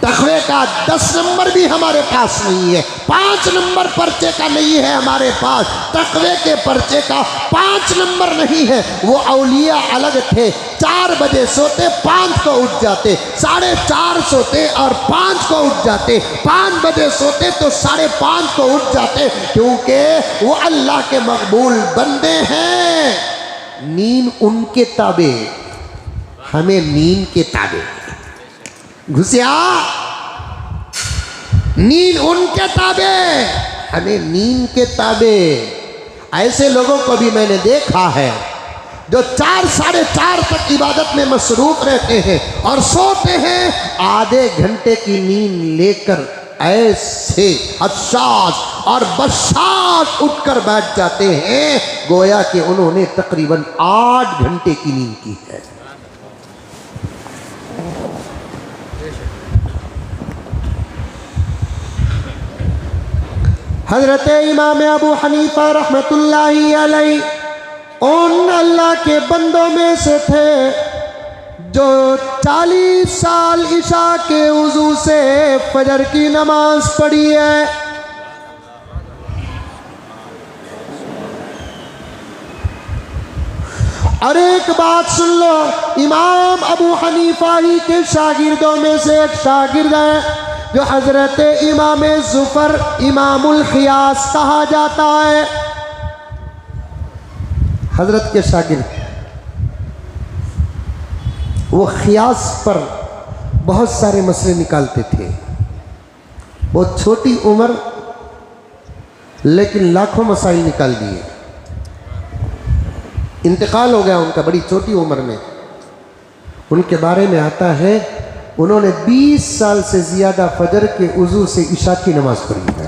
तकवे का 10 नंबर भी हमारे पास नहीं है, 5 नंबर पर्चे का नहीं है हमारे पास। तकवे के पर्चे का 5 नंबर नहीं है। वो औलिया अलग थे, 4 बजे सोते, 5 को उठ जाते, 4:30 सोते और 5 को उठ जाते, 5 बजे सोते तो 5:30 को उठ जाते, क्योंकि वो अल्लाह के मकबूल बंदे हैं। नींद उनके ताबे, हमें नींद के ताबे। घुसिया, नींद उनके ताबे, हमें नींद के ताबे। ऐसे लोगों को भी मैंने देखा है जो 4 साढ़े 4 तक इबादत में मसरूफ रहते हैं और सोते हैं आधे घंटे की नींद लेकर ऐसे हसास और बशास उठकर बैठ जाते हैं गोया कि उन्होंने तकरीबन 8 घंटे की नींद की है। हज़रत इमाम अबू हनीफा रहमतुल्लाहि अलैहि उन अल्लाह के बंदों में से थे जो 40 साल इशा के वज़ू से फजर की नमाज पढ़ी है। और एक बात सुन लो, इमाम अबू हनीफा ही के शागिर्दों में से एक शागिर्द है जो हजरत इमाम ज़ुफ़र इमामुल ख़ियास कहा जाता है। हजरत के शागिर्द, वो ख़ियास पर बहुत सारे मसले निकालते थे। बहुत छोटी उम्र लेकिन लाखों मसाइल निकाल दिए। इंतकाल हो गया उनका बड़ी छोटी उम्र में। उनके बारे में आता है उन्होंने 20 साल से ज़्यादा फजर के वज़ू से इशा की नमाज पढ़ी है।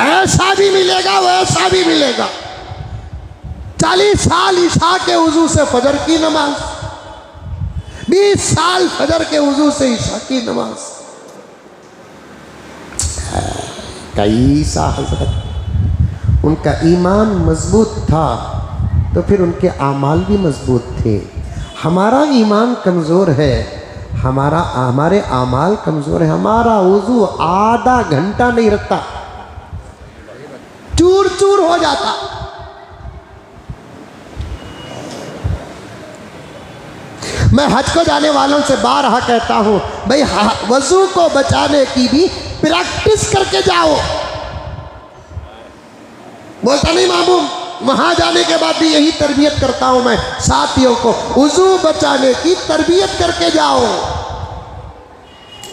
ऐसा भी मिलेगा वैसा भी मिलेगा। 40 साल इशा के वज़ू से फजर की नमाज, 20 साल फजर के वजू से ईशा की नमाज। कैसा हजरत, उनका ईमान मजबूत था तो फिर उनके आमाल भी मजबूत थे। हमारा ईमान कमज़ोर है, हमारे आमाल कमज़ोर है। हमारा वजू आधा घंटा नहीं रखता, चूर चूर हो जाता। मैं हज को जाने वालों से बारहा कहता हूं, भाई वजू को बचाने की भी प्रैक्टिस करके जाओ। बोलता नहीं मामू, वहां जाने के बाद भी यही तरबियत करता हूं मैं साथियों को, वजू बचाने की तरबियत करके जाओ।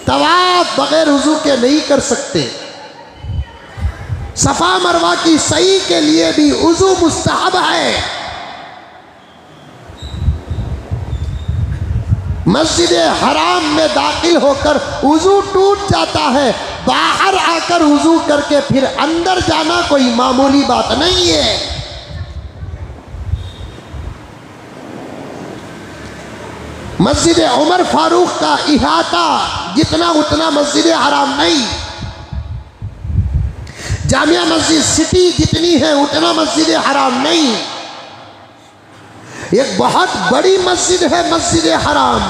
तवाफ बगैर वजू के नहीं कर सकते। सफा मरवा की सही के लिए भी वजू मुस्तहब है। मस्जिद हराम में दाखिल होकर वजू टूट जाता है, बाहर आकर वजू करके फिर अंदर जाना कोई मामूली बात नहीं है। मस्जिद उमर फारूक का इहाता जितना उतना मस्जिद हराम नहीं। जामिया मस्जिद सिटी जितनी है उतना मस्जिद हराम नहीं। एक बहुत बड़ी मस्जिद है मस्जिद हराम,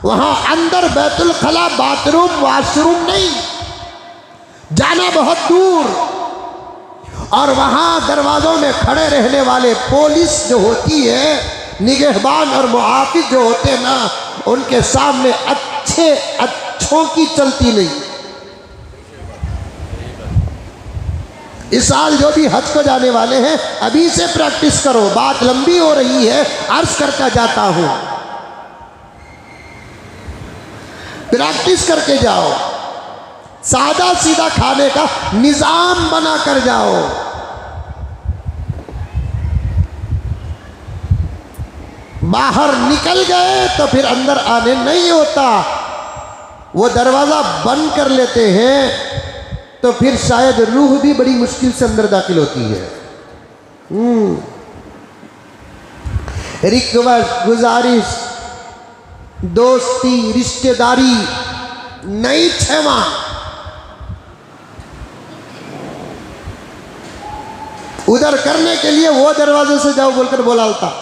वहां अंदर बैतुल खला बाथरूम वाशरूम नहीं, जाना बहुत दूर। और वहां दरवाजों में खड़े रहने वाले पुलिस जो होती है, निगहबान और मुहाफिज जो होते हैं ना, उनके सामने अच्छों की चलती नहीं। इस साल जो भी हज को जाने वाले हैं अभी से प्रैक्टिस करो, बात लंबी हो रही है, अर्ज करता जाता हूं, प्रैक्टिस करके जाओ। सादा सीधा खाने का निजाम बना कर जाओ। बाहर निकल गए तो फिर अंदर आने नहीं होता। वो दरवाजा बंद कर लेते हैं तो फिर शायद रूह भी बड़ी मुश्किल से अंदर दाखिल होती है। रिक्वेस्ट, गुजारिश, दोस्ती, रिश्तेदारी नहीं क्षमा। उधर करने के लिए वो दरवाजे से जाओ बोलकर बोलाता,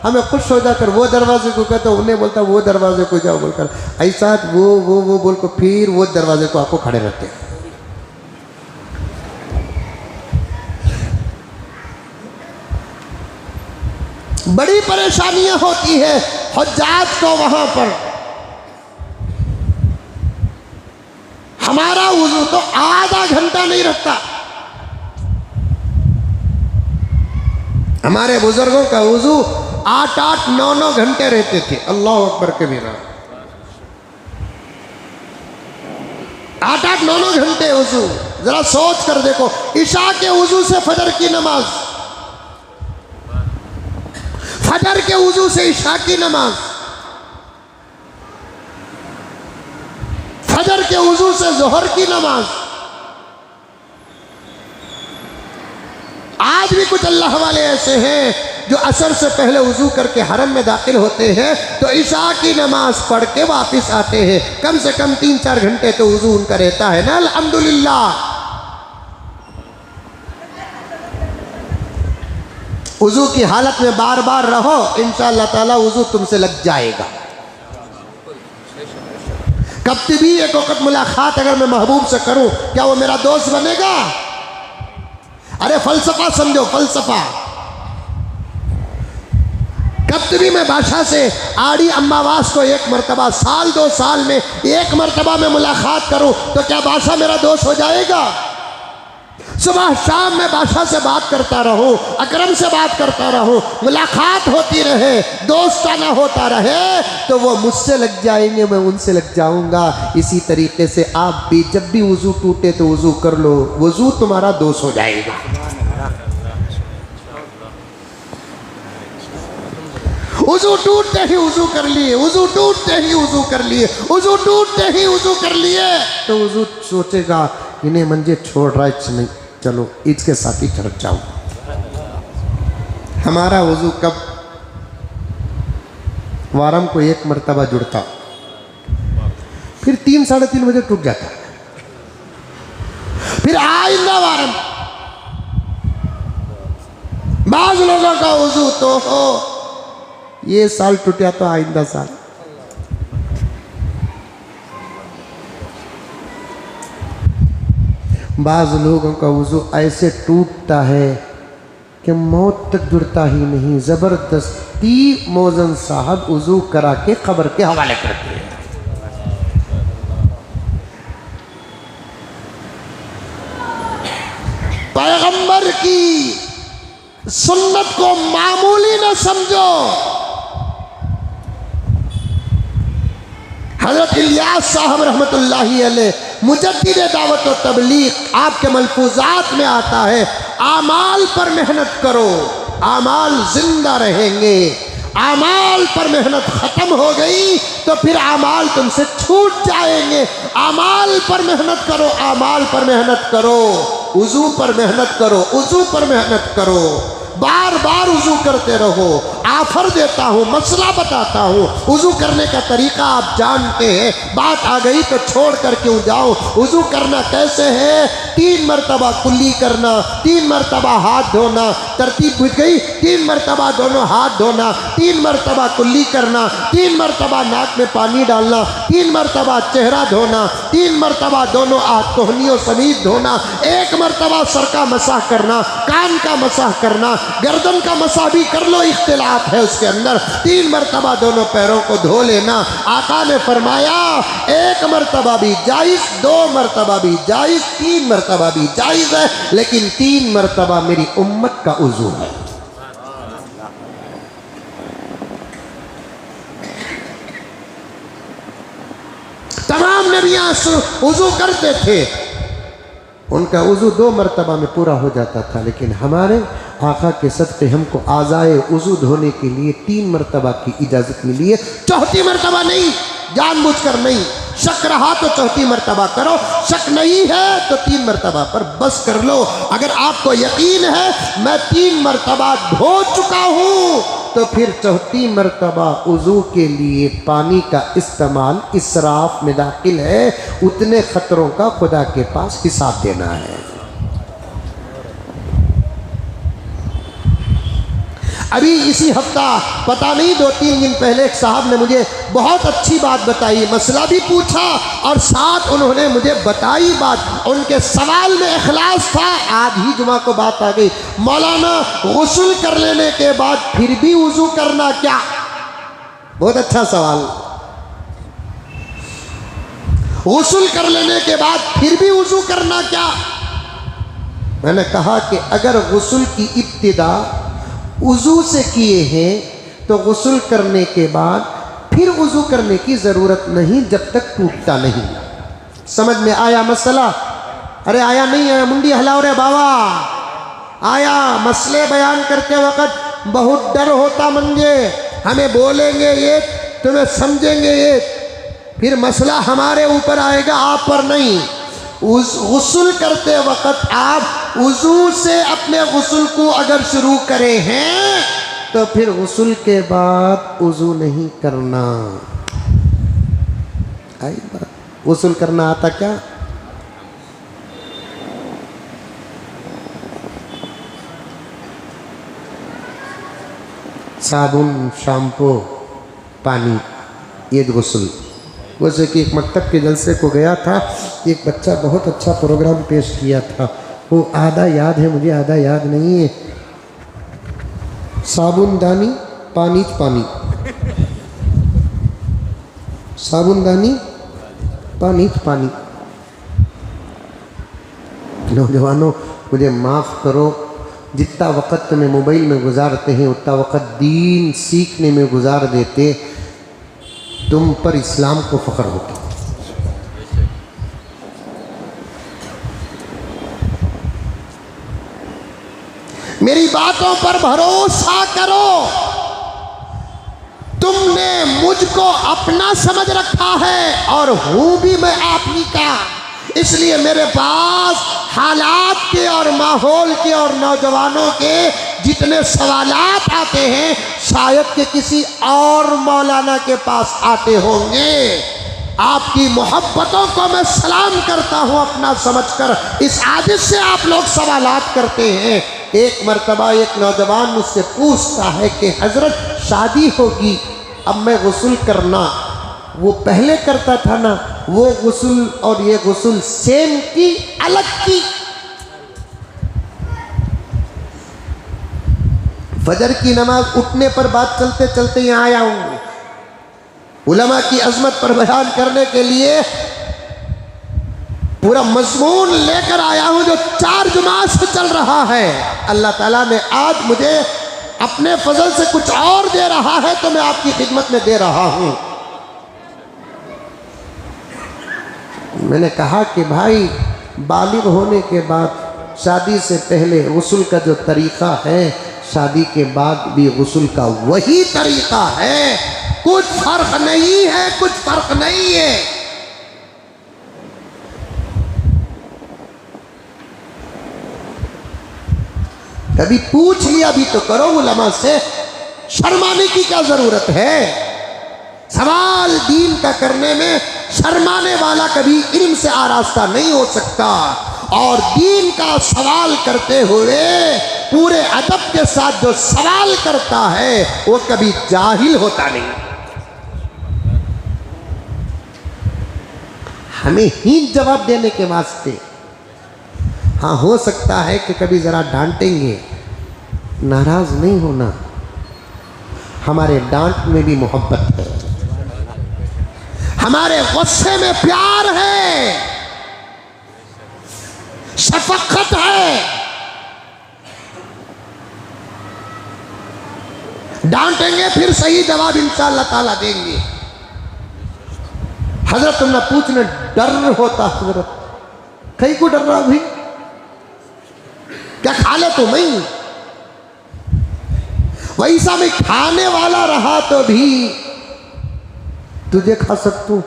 हमें खुश हो जाकर वो दरवाजे को कहते, उन्हें बोलता वो दरवाजे को जाओ बोलकर, ऐसा वो बोलकर फिर वो दरवाजे को आपको खड़े रहते हैं। बड़ी परेशानियां होती है हुज्जाज को वहां पर। हमारा वुजू तो आधा घंटा नहीं रखता। हमारे बुजुर्गों का वुजू 8-8, 9-9 घंटे रहते थे। अल्लाह अकबर कबीरा। 8-8, 9-9 घंटे वुजू। जरा सोच कर देखो, इशा के वुजू से फजर की नमाज, फजर के वुजू से इशा की नमाज, फजर के वुजू से जोहर की नमाज। आज भी कुछ अल्लाह वाले ऐसे हैं जो असर से पहले वुजू करके हरम में दाखिल होते हैं तो इशा की नमाज पढ़ के वापस आते हैं। कम से कम 3-4 घंटे तो वुजू उनका रहता है ना, अल्हम्दुलिल्लाह। वुजू की हालत में बार बार रहो, इंशाअल्लाह ताला वुजू तुमसे लग जाएगा। कभी भी एक वक्त मुलाकात अगर मैं महबूब से करूं, क्या वो मेरा दोस्त बनेगा? अरे फलसफा समझो, फलसफा। कभी भी मैं बादशाह से आड़ी अम्मावास को एक मरतबा, साल 2 साल में एक मरतबा में मुलाकात करूं तो क्या बादशाह मेरा दोस्त हो जाएगा? सुबह शाम मैं बादशाह से बात करता रहूं, अकरम से बात करता रहूं, मुलाकात होती रहे, दोस्ताना होता रहे, तो वो मुझसे लग जाएंगे, मैं उनसे लग जाऊंगा। इसी तरीके से आप भी जब भी वुजू टूटे तो वुजू कर लो, वुजू तुम्हारा दोस्त हो जाएगा। वुजू टूटते ही वुजू कर लिए, वुजू टूटते ही वुजू कर लिए, वुजू टूटते ही वुजू कर लिए, तो वुजू सोचेगा इन्हें मंजे छोड़ रहा है, नहीं चलो इसके साथ ही ठहर जाओ। हमारा वुजू कब वारम को 1 मरतबा जुड़ता, फिर 3 साढ़े 3 बजे टूट जाता, फिर आइंदा वारम। बाज लोगों का वजू तो हो ये साल टूटा तो आइंदा साल। बाज लोगों का वजू ऐसे टूटता है कि मौत तक जुड़ता ही नहीं, जबरदस्ती मौजन साहब वजू करा के खबर के हवाले करते हैं। पैगंबर की सुन्नत को मामूली न समझो। हजरत इलियास साहब रहमतुल्लाहि अलैह मुजद्दिद दावत व तबलीग, आपके मलफूजात में आता है आमाल पर मेहनत करो, आमाल जिंदा रहेंगे। आमाल पर मेहनत खत्म हो गई तो फिर आमाल तुमसे छूट जाएंगे। आमाल पर मेहनत करो, आमाल पर मेहनत करो, उजू पर मेहनत करो, उजू पर मेहनत करो, बार बार उजू करते रहो। आफर देता हूँ, मसला बताता हूँ, उजू करने का तरीका आप जानते हैं। बात आ गई तो छोड़ कर क्यों जाओ। उजू करना कैसे है? 3 मरतबा कुल्ली करना, 3 मरतबा हाथ धोना, तरतीब बुझ गई। 3 मरतबा दोनों हाथ धोना, 3 मरतबा कुल्ली करना, 3 मरतबा नाक में पानी डालना, 3 मरतबा चेहरा धोना, 3 मरतबा दोनों कोहनियों समीत धोना, 1 मरतबा सर का मसाह करना, कान का मसाह करना, गर्दन का मसाह भी कर लो, इख्तिलाफ है उसके अंदर। 3 मरतबा दोनों पैरों को धो लेना। आका ने फरमाया 1 मरतबा भी जायज़, 2 मरतबा भी जायज़, 3 मरतबा भी जायज़ है, लेकिन 3 मरतबा मेरी उम्मत का उजू है। तमाम नबियां उजू करते थे, उनका उजू 2 मरतबा में पूरा हो जाता था, लेकिन हमारे आका के सदक़े हमको आज़ाए उजू धोने के लिए 3 मरतबा की इजाज़त मिली है। 4थी मरतबा नहीं, जानबूझकर नहीं। शक रहा तो 4थी मरतबा करो, शक नहीं है तो 3 मरतबा पर बस कर लो। अगर आपको यकीन है मैं 3 मरतबा धो चुका हूँ तो फिर 4थी मरतबा उजू के लिए पानी का इस्तेमाल इसराफ में दाखिल है। उतने ख़तरों का खुदा के पास हिसाब देना है। अभी इसी हफ्ता पता नहीं 2-3 दिन पहले एक साहब ने मुझे बहुत अच्छी बात बताई, मसला भी पूछा और साथ उन्होंने मुझे बताई बात। उनके सवाल में इखलास था। आज ही जुमा को बात आ गई, मौलाना गुस्ल कर लेने के बाद फिर भी वुज़ू करना क्या? बहुत अच्छा सवाल। गुस्ल कर लेने के बाद फिर भी वुज़ू करना क्या? मैंने कहा कि अगर गुस्ल की इब्तिदा वुज़ू से किए हैं तो गुस्ल करने के बाद फिर वुज़ू करने की ज़रूरत नहीं जब तक टूटता नहीं। समझ में आया मसला? अरे आया नहीं है, मुंडी हिलाओ रे बाबा। आया? मसले बयान करते वक्त बहुत डर होता मंजे, हमें बोलेंगे ये, तुम्हें समझेंगे ये, फिर मसला हमारे ऊपर आएगा, आप पर नहीं। गुस्ल करते वक्त आप वुज़ू से अपने गुस्ल को अगर शुरू करे हैं तो फिर गुस्ल के बाद वुज़ू नहीं करना। आई बात? गुस्ल करना आता क्या? साबुन, शैम्पू, पानी, ये गुस्ल। वैसे कि एक मकतब के जलसे को गया था, एक बच्चा बहुत अच्छा प्रोग्राम पेश किया था, वो आधा याद है मुझे, आधा याद नहीं है। साबुनदानी पानी पानी, साबुनदानी पानी पानी। नौजवानों मुझे माफ़ करो, जितना वक़्त तुम्हें मोबाइल में गुजारते हैं उतना वक़्त दीन सीखने में गुजार देते, तुम पर इस्लाम को फ़ख्र होता। मेरी बातों पर भरोसा करो। तुमने मुझको अपना समझ रखा है और हूं भी मैं आप ही का, इसलिए मेरे पास हालात के और माहौल के और नौजवानों के जितने सवालात आते हैं शायद कि किसी और मौलाना के पास आते होंगे। आपकी मोहब्बतों को मैं सलाम करता हूँ अपना समझकर। इस आदत से आप लोग सवालात करते हैं। एक मर्तबा एक नौजवान मुझसे पूछता है कि हजरत शादी होगी, अब मैं गुस्ल करना, वो पहले करता था ना, वो गुस्ल और ये गुस्ल सेम की अलग की? फजर की नमाज उठने पर बात चलते चलते यहाँ आया हूँ, उलमा की अजमत पर बयान करने के लिए पूरा मजमून लेकर आया हूँ जो 4 जुमा से चल रहा है। अल्लाह ताला ने आज मुझे अपने फजल से कुछ और दे रहा है तो मैं आपकी खिदमत में दे रहा हूँ। मैंने कहा कि भाई बालिग होने के बाद शादी से पहले गुस्ल का जो तरीक़ा है, शादी के बाद भी गुस्ल का वही तरीक़ा है, कुछ फर्क नहीं है, कुछ फर्क नहीं है। कभी पूछ लिया भी तो करो उलमा से, शर्माने की क्या जरूरत है? सवाल दीन का करने में शर्माने वाला कभी इल्म से आरास्ता नहीं हो सकता। और दीन का सवाल करते हुए पूरे अदब के साथ जो सवाल करता है वो कभी जाहिल होता नहीं। हमें ही जवाब देने के वास्ते, हाँ हो सकता है कि कभी ज़रा डांटेंगे, नाराज़ नहीं होना, हमारे डांट में भी मोहब्बत है, हमारे गुस्से में प्यार है, शफकत है। डांटेंगे फिर सही जवाब इंशाअल्लाह ताला देंगे। हजरत तुमने पूछने डर होता, हजरत कहीं को डर रहा भी, क्या खा ले तो नहीं? वैसा मैं खाने वाला रहा तो भी तुझे खा सकता हूं,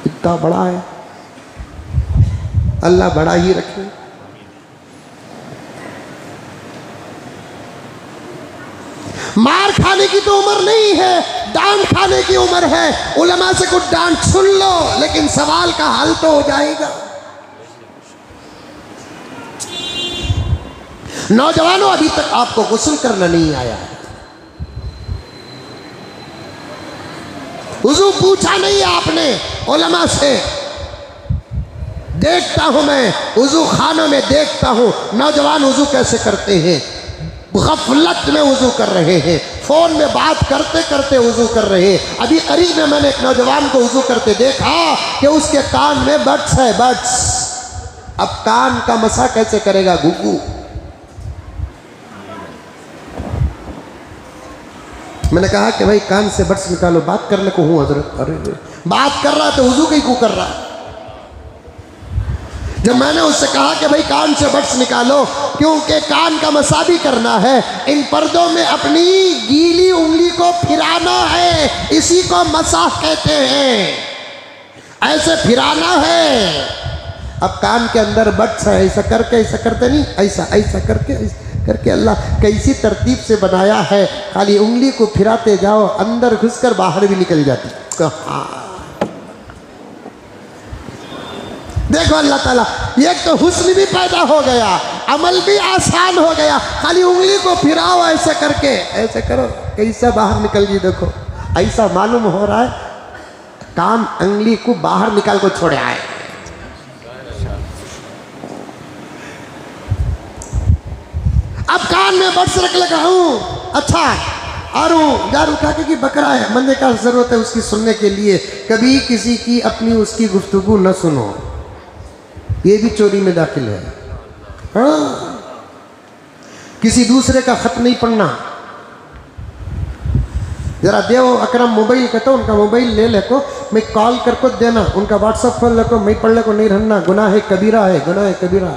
इतना बड़ा है, अल्लाह बड़ा ही रखे। मार खाने की तो उम्र नहीं है, डांट खाने की उम्र है। उलमा से कुछ डांट सुन लो लेकिन सवाल का हल तो हो जाएगा। नौजवानों, अभी तक आपको गुस्ल करना नहीं आया है, वुज़ू पूछा नहीं आपने उलमा से। देखता हूं मैं वुज़ू खानों में, देखता हूं नौजवान वुज़ू कैसे करते हैं, गफलत में वुज़ू कर रहे हैं, फ़ोन में बात करते करते वुज़ू कर रहे हैं। अभी करीब में मैंने एक नौजवान को वुज़ू करते देखा कि उसके कान में बड्स है, बड्स। अब कान का मसा कैसे करेगा गुग्गू? मैंने कहा कि भाई कान से बड्स निकालो, बात करने को हूँ हजरत। अरे बात कर रहा तो वुज़ू कहीं को कर रहा। जब मैंने उससे कहा कि भाई कान से बड्स निकालो, क्योंकि कान का मसा भी करना है, इन पर्दों में अपनी गीली उंगली को फिराना है, इसी को मसा कहते हैं, ऐसे फिराना है। अब कान के अंदर बड्स है, ऐसा करके, ऐसा करते नहीं, ऐसा ऐसा करके, ऐसा करके अल्लाह कैसी तरतीब से बनाया है, खाली उंगली को फिराते जाओ, अंदर घुसकर बाहर भी निकल जाती। देखो अल्लाह ताला, एक तो हुस्न भी पैदा हो गया, अमल भी आसान हो गया, खाली उंगली को फिराओ ऐसे करके, ऐसे करो, कैसा बाहर निकल गई। देखो ऐसा मालूम हो रहा है कान उंगली को बाहर निकाल को छोड़े आए। अब कान में बड्स रख लगा हूँ, अच्छा आरू यार उठा के कि बकरा है, बंदे का जरूरत है उसकी सुनने के लिए। कभी किसी की अपनी उसकी गुफ्तगू न सुनो, ये भी चोरी में दाखिल है। हाँ, किसी दूसरे का खत नहीं पढ़ना। जरा देव अकरम मोबाइल कहता उनका मोबाइल ले ले को, मैं कॉल कर को देना, उनका व्हाट्सअप खोल ले को, मैं पढ़ ले को नहीं रहना, गुनाह है कबीरा है, गुनाह है कबीरा।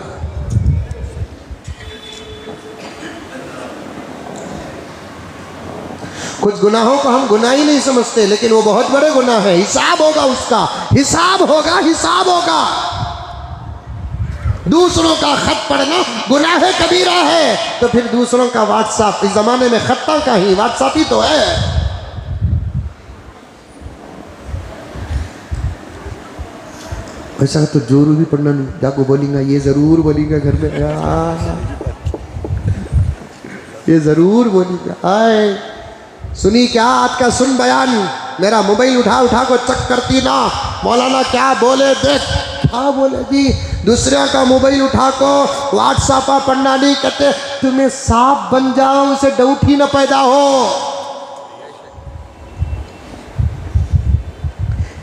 कुछ गुनाहों को हम गुनाह ही नहीं समझते, लेकिन वो बहुत बड़े गुनाह है, हिसाब होगा उसका, हिसाब होगा, हिसाब होगा। दूसरों का खत पढ़ना गुनाह कबीरा है, तो फिर दूसरों का व्हाट्सएप, इस जमाने में खत्ता का ही व्हाट्सएप ही तो है। ऐसा तो जोरू भी पढ़ना नहीं, जाको बोलेंगे ये जरूर बोलेंगे घर में, ये जरूर बोलेंगे। आए सुनी क्या आज का सुन बयान, मेरा मोबाइल उठा उठा को चेक करती ना, मौलाना क्या बोले देख, क्या बोले जी। दूसरे का मोबाइल उठा को व्हाट्सएप पर पढ़ना नहीं कहते, तुम्हें सांप बन जाओ उसे डाउट ही ना पैदा हो।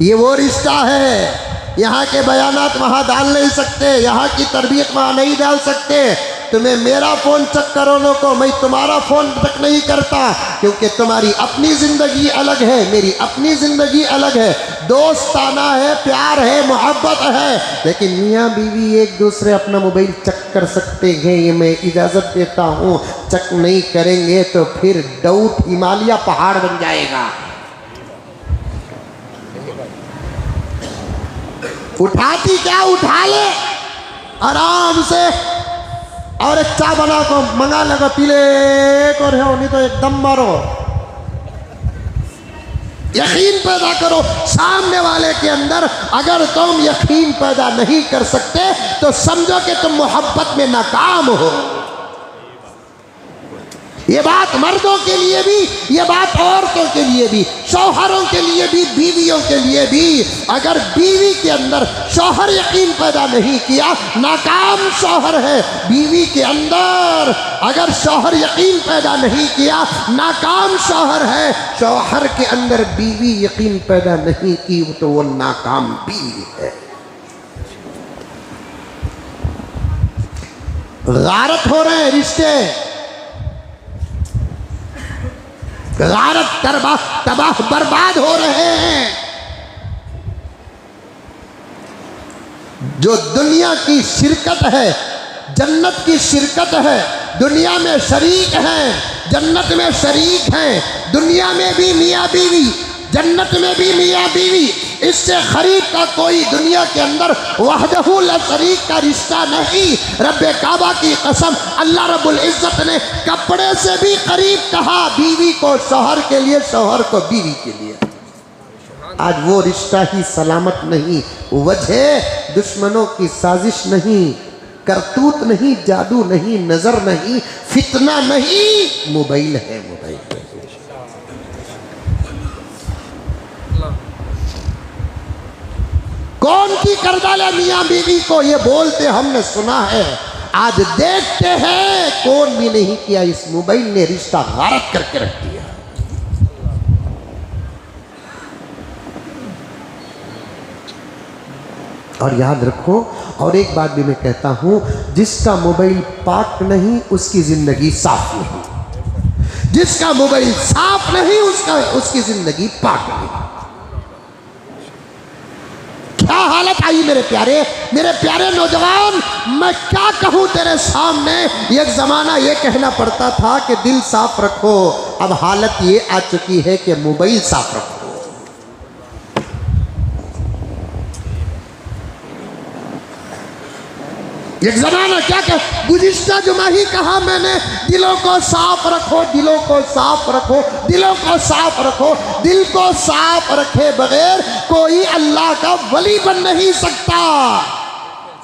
ये वो रिश्ता है, यहाँ के बयानात वहाँ डाल नहीं सकते, यहाँ की तरबियत वहाँ नहीं डाल सकते। तुम्हें मेरा फ़ोन चेक करो लो को, मैं तुम्हारा फ़ोन तक नहीं करता, क्योंकि तुम्हारी अपनी ज़िंदगी अलग है, मेरी अपनी ज़िंदगी अलग है। दोस्ताना है, प्यार है, मोहब्बत है, लेकिन मियाँ बीवी एक दूसरे अपना मोबाइल चेक कर सकते हैं, ये मैं इजाज़त देता हूँ। चेक नहीं करेंगे तो फिर डाउट हिमालय पहाड़ बन जाएगा। उठाती क्या उठा ले आराम से, और एक चाय बना को मंगा लगा पी ले और है, नहीं तो एकदम मारो। यकीन पैदा करो सामने वाले के अंदर। अगर तुम यकीन पैदा नहीं कर सकते तो समझो कि तुम मोहब्बत में नाकाम हो। ये बात मर्दों के लिए भी, ये बात औरतों के लिए भी, शौहरों के लिए भी, बीवियों के लिए भी। अगर बीवी के अंदर शौहर यकीन पैदा नहीं किया, नाकाम शौहर है। बीवी के अंदर अगर शौहर यकीन पैदा नहीं किया, नाकाम शौहर है। शौहर के अंदर बीवी यकीन पैदा नहीं की तो वो नाकाम बीवी है। गारत हो रहे हैं रिश्ते, गारत तबाह बर्बाद हो रहे हैं। जो दुनिया की शिरकत है, जन्नत की शिरकत है, दुनिया में शरीक हैं, जन्नत में शरीक हैं। दुनिया में भी मियाँ बीवी, जन्नत में भी मियाँ बीवी। इससे करीब का कोई दुनिया के अंदर वहदहू ला शरीक का रिश्ता नहीं। रब्बे काबा की कसम, अल्लाह रब्बुल इज्जत ने कपड़े से भी करीब कहा बीवी को शौहर के लिए, शौहर को बीवी के लिए। आज वो रिश्ता ही सलामत नहीं। वजह दुश्मनों की साजिश नहीं, करतूत नहीं, जादू नहीं, नजर नहीं, फितना नहीं, मोबाइल है। मोबाइल कौन की कर डाले मियाँ बीवी को, ये बोलते हमने सुना है। आज देखते हैं कौन भी नहीं किया, इस मोबाइल ने रिश्ता गारत करके रख दिया। और याद रखो, और एक बात भी मैं कहता हूं, जिसका मोबाइल पाक नहीं उसकी जिंदगी साफ नहीं, जिसका मोबाइल साफ नहीं उसकी जिंदगी पाक नहीं। क्या हालत आई मेरे प्यारे नौजवान। मैं क्या कहूं तेरे सामने। एक जमाना ये कहना पड़ता था कि दिल साफ रखो, अब हालत ये आ चुकी है कि मोबाइल साफ रखो। एक जमाना क्या कह, गुज़िश्ता जुमा ही कहा मैंने, दिलों को साफ रखो, दिलों को साफ रखो, दिलों को साफ रखो। दिल को साफ रखे बगैर कोई अल्लाह का वली बन नहीं सकता।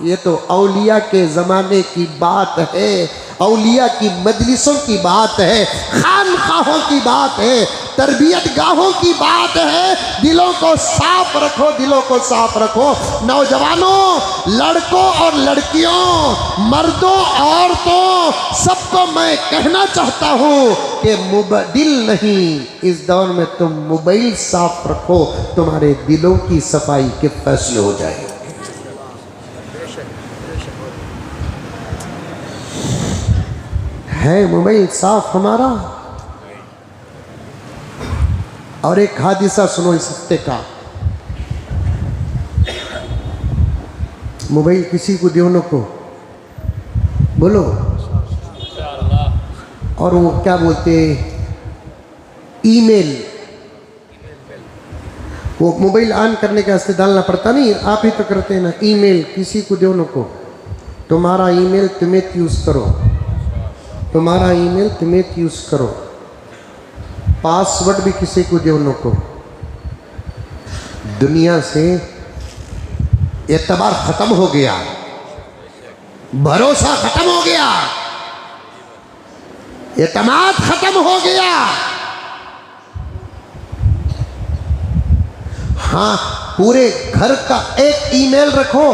ये तो औलिया के ज़माने की बात है, औलिया की मजलिसों की बात है, खानखाहों की बात है, तरबियत गाहों की बात है। दिलों को साफ रखो, दिलों को साफ रखो। नौजवानों, लड़कों और लड़कियों, मर्दों औरतों, सबको मैं कहना चाहता हूँ कि दिल नहीं, इस दौर में तुम मोबाइल साफ रखो, तुम्हारे दिलों की सफाई के फैसले हो जाएंगे। है मोबाइल साफ हमारा। और एक हादिसा सुनो इस हफ्ते का। मोबाइल किसी को दियो को बोलो, और वो क्या बोलते, ईमेल, वो मोबाइल ऑन करने के वास्ते डालना पड़ता नहीं, आप ही तो करते हैं ना। ईमेल किसी को दियो को, तुम्हारा ईमेल तुम्हें यूज़ करो, तुम्हारा ईमेल तुम्हें यूज़ करो, पासवर्ड भी किसी को दो न को। दुनिया से एतबार खत्म हो गया, भरोसा खत्म हो गया, एतमाद खत्म हो गया। हाँ, पूरे घर का एक ईमेल रखो,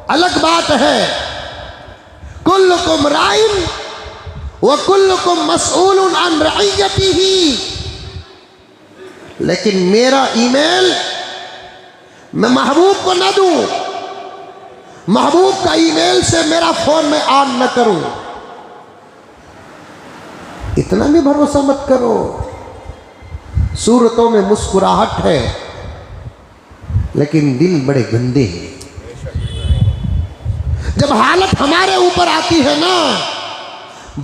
अलग बात है। कुल्लुकुम राइन व कुल्लुकुम मसऊलुन अन रइयतिही। लेकिन मेरा ईमेल मैं महबूब को न दूं, महबूब का ईमेल से मेरा फोन में ऑन न करूं, इतना भी भरोसा मत करो। सूरतों में मुस्कुराहट है लेकिन दिल बड़े गंदे हैं। जब हालत हमारे ऊपर आती है ना,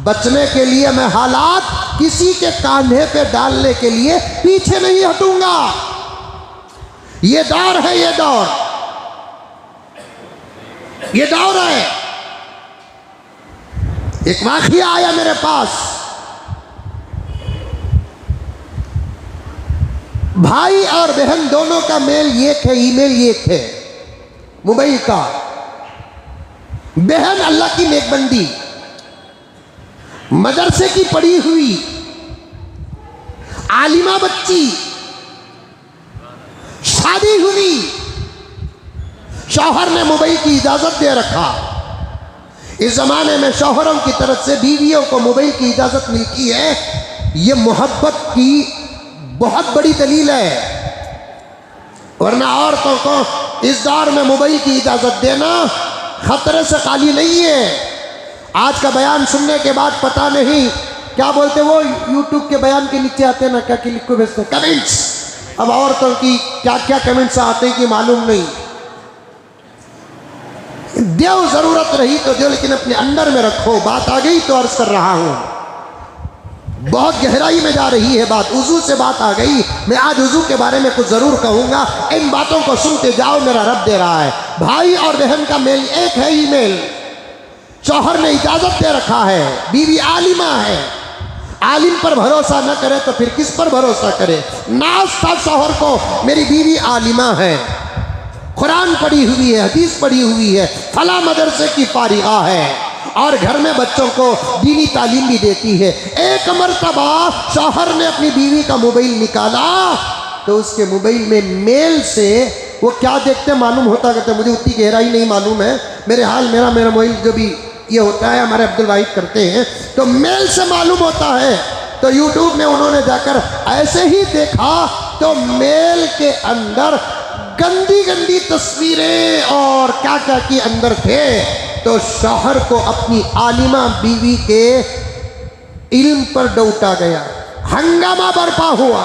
बचने के लिए मैं हालात किसी के कांधे पे डालने के लिए पीछे नहीं हटूंगा। ये दौर है, ये दौर, ये दौर है। एक वाकया आया मेरे पास, भाई और बहन दोनों का मेल एक है, ईमेल एक है मोबाइल का। बहन अल्लाह की नेकबंदी, मदरसे की पढ़ी हुई आलिमा बच्ची, शादी हुई, शौहर ने मोबाइल की इजाजत दे रखा। इस जमाने में शौहरों की तरफ से बीवियों को मोबाइल की इजाजत मिलती है, ये मोहब्बत की बहुत बड़ी दलील है। वरना औरतों को इस दौर में मोबाइल की इजाजत देना खतरे से खाली नहीं है। आज का बयान सुनने के बाद पता नहीं क्या बोलते, वो यूट्यूब के बयान के नीचे आते ना, क्या लिखो भेजते कमेंट्स। अब औरतों की क्या क्या कमेंट्स आते हैं कि मालूम नहीं। देव जरूरत रही तो दो, लेकिन अपने अंदर में रखो। बात आ गई तो अर्ज कर रहा हूं, बहुत गहराई में जा रही है बात, उजू से बात आ गई। मैं आज उजू के बारे में कुछ जरूर कहूंगा, इन बातों को सुनते जाओ, मेरा रब दे रहा है। भाई और बहन का मेल एक है, ईमेल। शौहर ने इजाजत दे रखा है, बीवी आलिमा है। आलिम पर भरोसा न करे तो फिर किस पर भरोसा करे। नाज था शौहर को, मेरी बीवी आलिमा है, कुरान पढ़ी हुई है, हदीस पढ़ी हुई है, फला मदरसे की फारिगा है और घर में बच्चों को दीनी तालीम भी देती है। एक मर्तबा शौहर ने अपनी बीवी का मोबाइल निकाला तो उसके मोबाइल में मेल से वो क्या देखते मालूम होता, कहते मुझे उतनी गहराई नहीं मालूम है, मेरे हाल मेरा मोबाइल जो भी ये होता है हमारे अब्दुल वाहिद करते हैं, तो मेल से मालूम होता है। तो यूट्यूब में उन्होंने जाकर ऐसे ही देखा तो मेल के अंदर गंदी गंदी तस्वीरें और क्या क्या के अंदर थे। तो शौहर को अपनी आलिमा बीवी के इल्म पर डौटा गया, हंगामा बर्पा हुआ।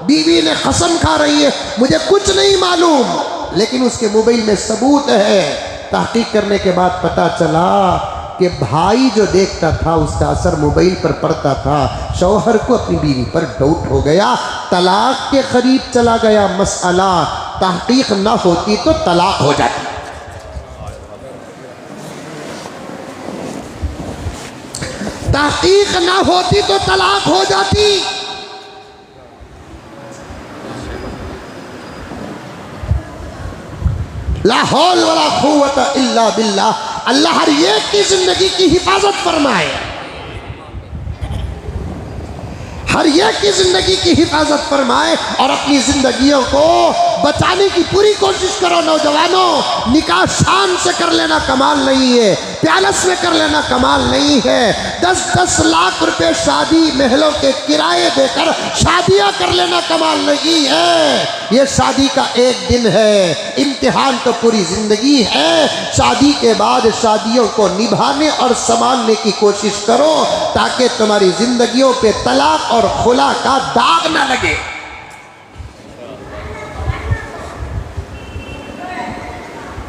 बीवी ने कसम खा रही है मुझे कुछ नहीं मालूम, लेकिन उसके मोबाइल में सबूत है। तहकीक करने के बाद पता चला कि भाई जो देखता था उसका असर मोबाइल पर पड़ता था। शौहर को अपनी बीवी पर डाउट हो गया, तलाक के करीब चला गया मसला। तहकीक न होती तो तलाक हो जाती। तहकीक ना होती तो तलाक हो जाती। ला हौल वला कुव्वत इल्ला बिल्लाह। अल्लाह हर एक की जिंदगी की हिफाजत फरमाए, हर एक की जिंदगी की हिफाजत फरमाए और अपनी जिंदगियों को बचाने की पूरी कोशिश करो। नौजवानों, निकाह शान से कर लेना कमाल नहीं है, प्यालस में कर लेना कमाल नहीं है। 10-10 लाख रुपए शादी महलों के किराए देकर शादियां कर लेना कमाल नहीं है। ये शादी का एक दिन है, इम्तिहान तो पूरी जिंदगी है। शादी के बाद शादियों को निभाने और संभालने की कोशिश करो ताकि तुम्हारी जिंदगियों पे तलाक और खुला का दाग ना लगे।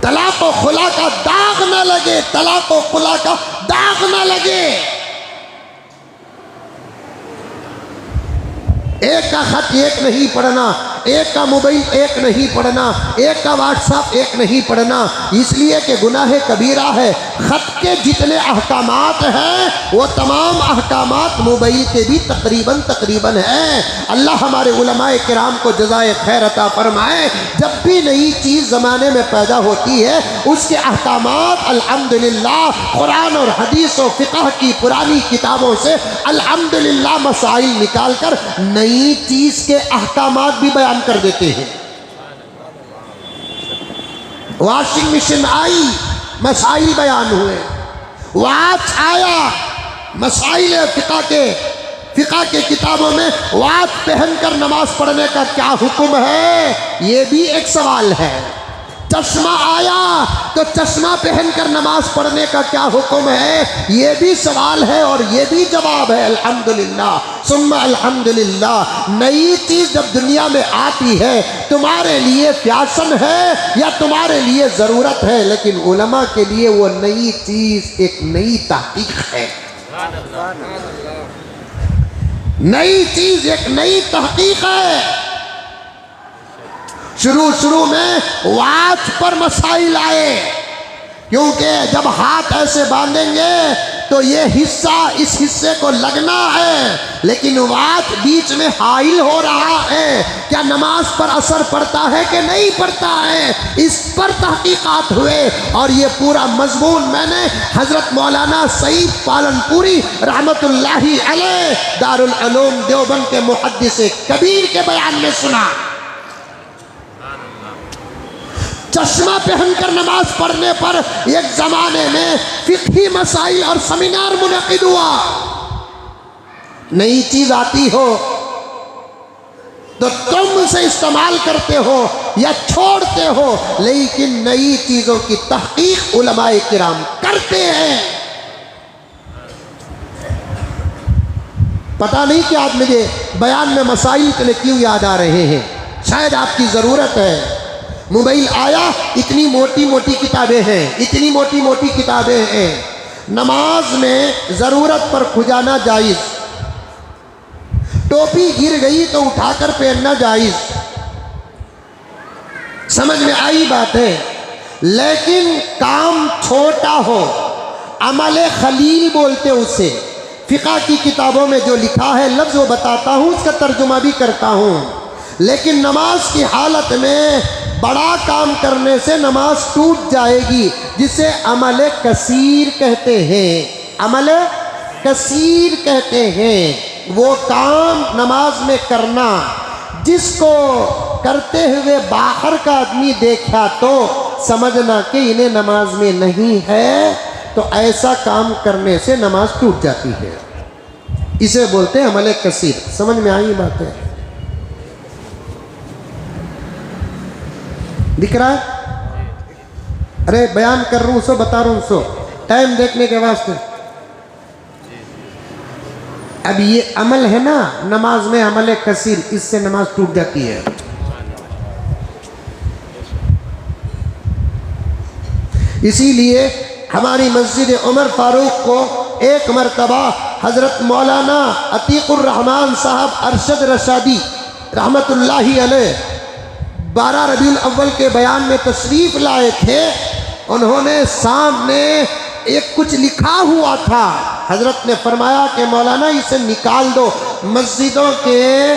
तलाक और खुला का दाग ना लगे, तलाक और खुला का दाग ना लगे। एक का खत एक नहीं पढ़ना, एक का मोबाइल एक नहीं पढ़ना, एक का व्हाट्सएप एक नहीं पढ़ना, इसलिए कि गुनाह कबीरा है। ख़त के जितने अहकामात हैं वो तमाम अहकामात मोबाइल के भी तकरीबन है। अल्लाह हमारे उलमाए किराम को जज़ाए खैर अता फरमाए। जब भी नई चीज़ ज़माने में पैदा होती है उसके अहकामात अल्हम्दुलिल्लाह कुरान और हदीस और फ़िक़ह की पुरानी किताबों से अल्हम्दुलिल्लाह मसाइल निकाल कर नई चीज़ के अहकामात भी बयान कर देते हैं। वॉशिंग मशीन आई, मसाइल बयान हुए। वाच आया, मसाइल फ़िक़ह के किताबों में वाच पहनकर नमाज पढ़ने का क्या हुक्म है, ये भी एक सवाल है। चश्मा आया तो चश्मा पहनकर नमाज पढ़ने का क्या हुक्म है, ये भी सवाल है और ये भी जवाब है। अल्हम्दुलिल्लाह सुम्मा अल्हम्दुलिल्लाह। नई चीज़ जब दुनिया में आती है तुम्हारे लिए फैशन है या तुम्हारे लिए ज़रूरत है, लेकिन उलमा के लिए वो नई चीज़ एक नई तहकीक है। नई चीज़ एक नई तहकीक है। शुरू में वाच पर मसाइल आए, क्योंकि जब हाथ ऐसे बांधेंगे तो ये हिस्सा इस हिस्से को लगना है, लेकिन वाच बीच में हाइल हो रहा है, क्या नमाज पर असर पड़ता है कि नहीं पड़ता है, इस पर तहकीकात हुए। और ये पूरा मजमून मैंने हज़रत मौलाना सईद पालनपुरी रहमतुल्लाहि अलैह दारुल उलूम देवबंद के मुहद्दिस कबीर के बयान में सुना। चश्मा पहनकर नमाज पढ़ने पर एक ज़माने में फ़िक़ही मसाइल और सेमिनार मुनक़िद हुआ। नई चीज़ आती हो तो तुम उसे इस्तेमाल करते हो या छोड़ते हो, लेकिन नई चीज़ों की तहक़ीक़ उलमाए किराम करते हैं। पता नहीं कि आज मुझे बयान में मसाइल के लिए क्यों याद आ रहे हैं, शायद आपकी ज़रूरत है। मोबाइल आया, इतनी मोटी मोटी किताबें हैं, इतनी मोटी मोटी किताबें हैं। नमाज में ज़रूरत पर खुजाना जायज़, टोपी गिर गई तो उठाकर पहनना जायज़, समझ में आई बात है। लेकिन काम छोटा हो, अमल खलील बोलते उसे, फ़िक़ह की किताबों में जो लिखा है लफ्ज़ वो बताता हूँ, उसका तर्जुमा भी करता हूँ। लेकिन नमाज की हालत में बड़ा काम करने से नमाज टूट जाएगी, जिसे अमल कसीर कहते हैं। अमल कसीर कहते हैं वो काम नमाज में करना जिसको करते हुए बाहर का आदमी देखा तो समझना कि इन्हें नमाज में नहीं है, तो ऐसा काम करने से नमाज टूट जाती है। इसे बोलते हैं अमल कसीर। समझ में आई बात है? दिख रहा है? अरे बयान कर रहा हूँ सो, बता रहा हूँ सो, टाइम देखने के वास्ते। अब ये अमल है ना नमाज में, अमल कसीर, इससे नमाज टूट जाती है। इसीलिए हमारी मस्जिद उमर फारूक को एक मरतबा हज़रत मौलाना अतीकुर रहमान साहब अरशद रशादी रहमतुल्लाहि अलैह 12 रबीउल अव्वल के बयान में तशरीफ़ लाए थे। उन्होंने सामने एक कुछ लिखा हुआ था, हज़रत ने फरमाया कि मौलाना इसे निकाल दो, मस्जिदों के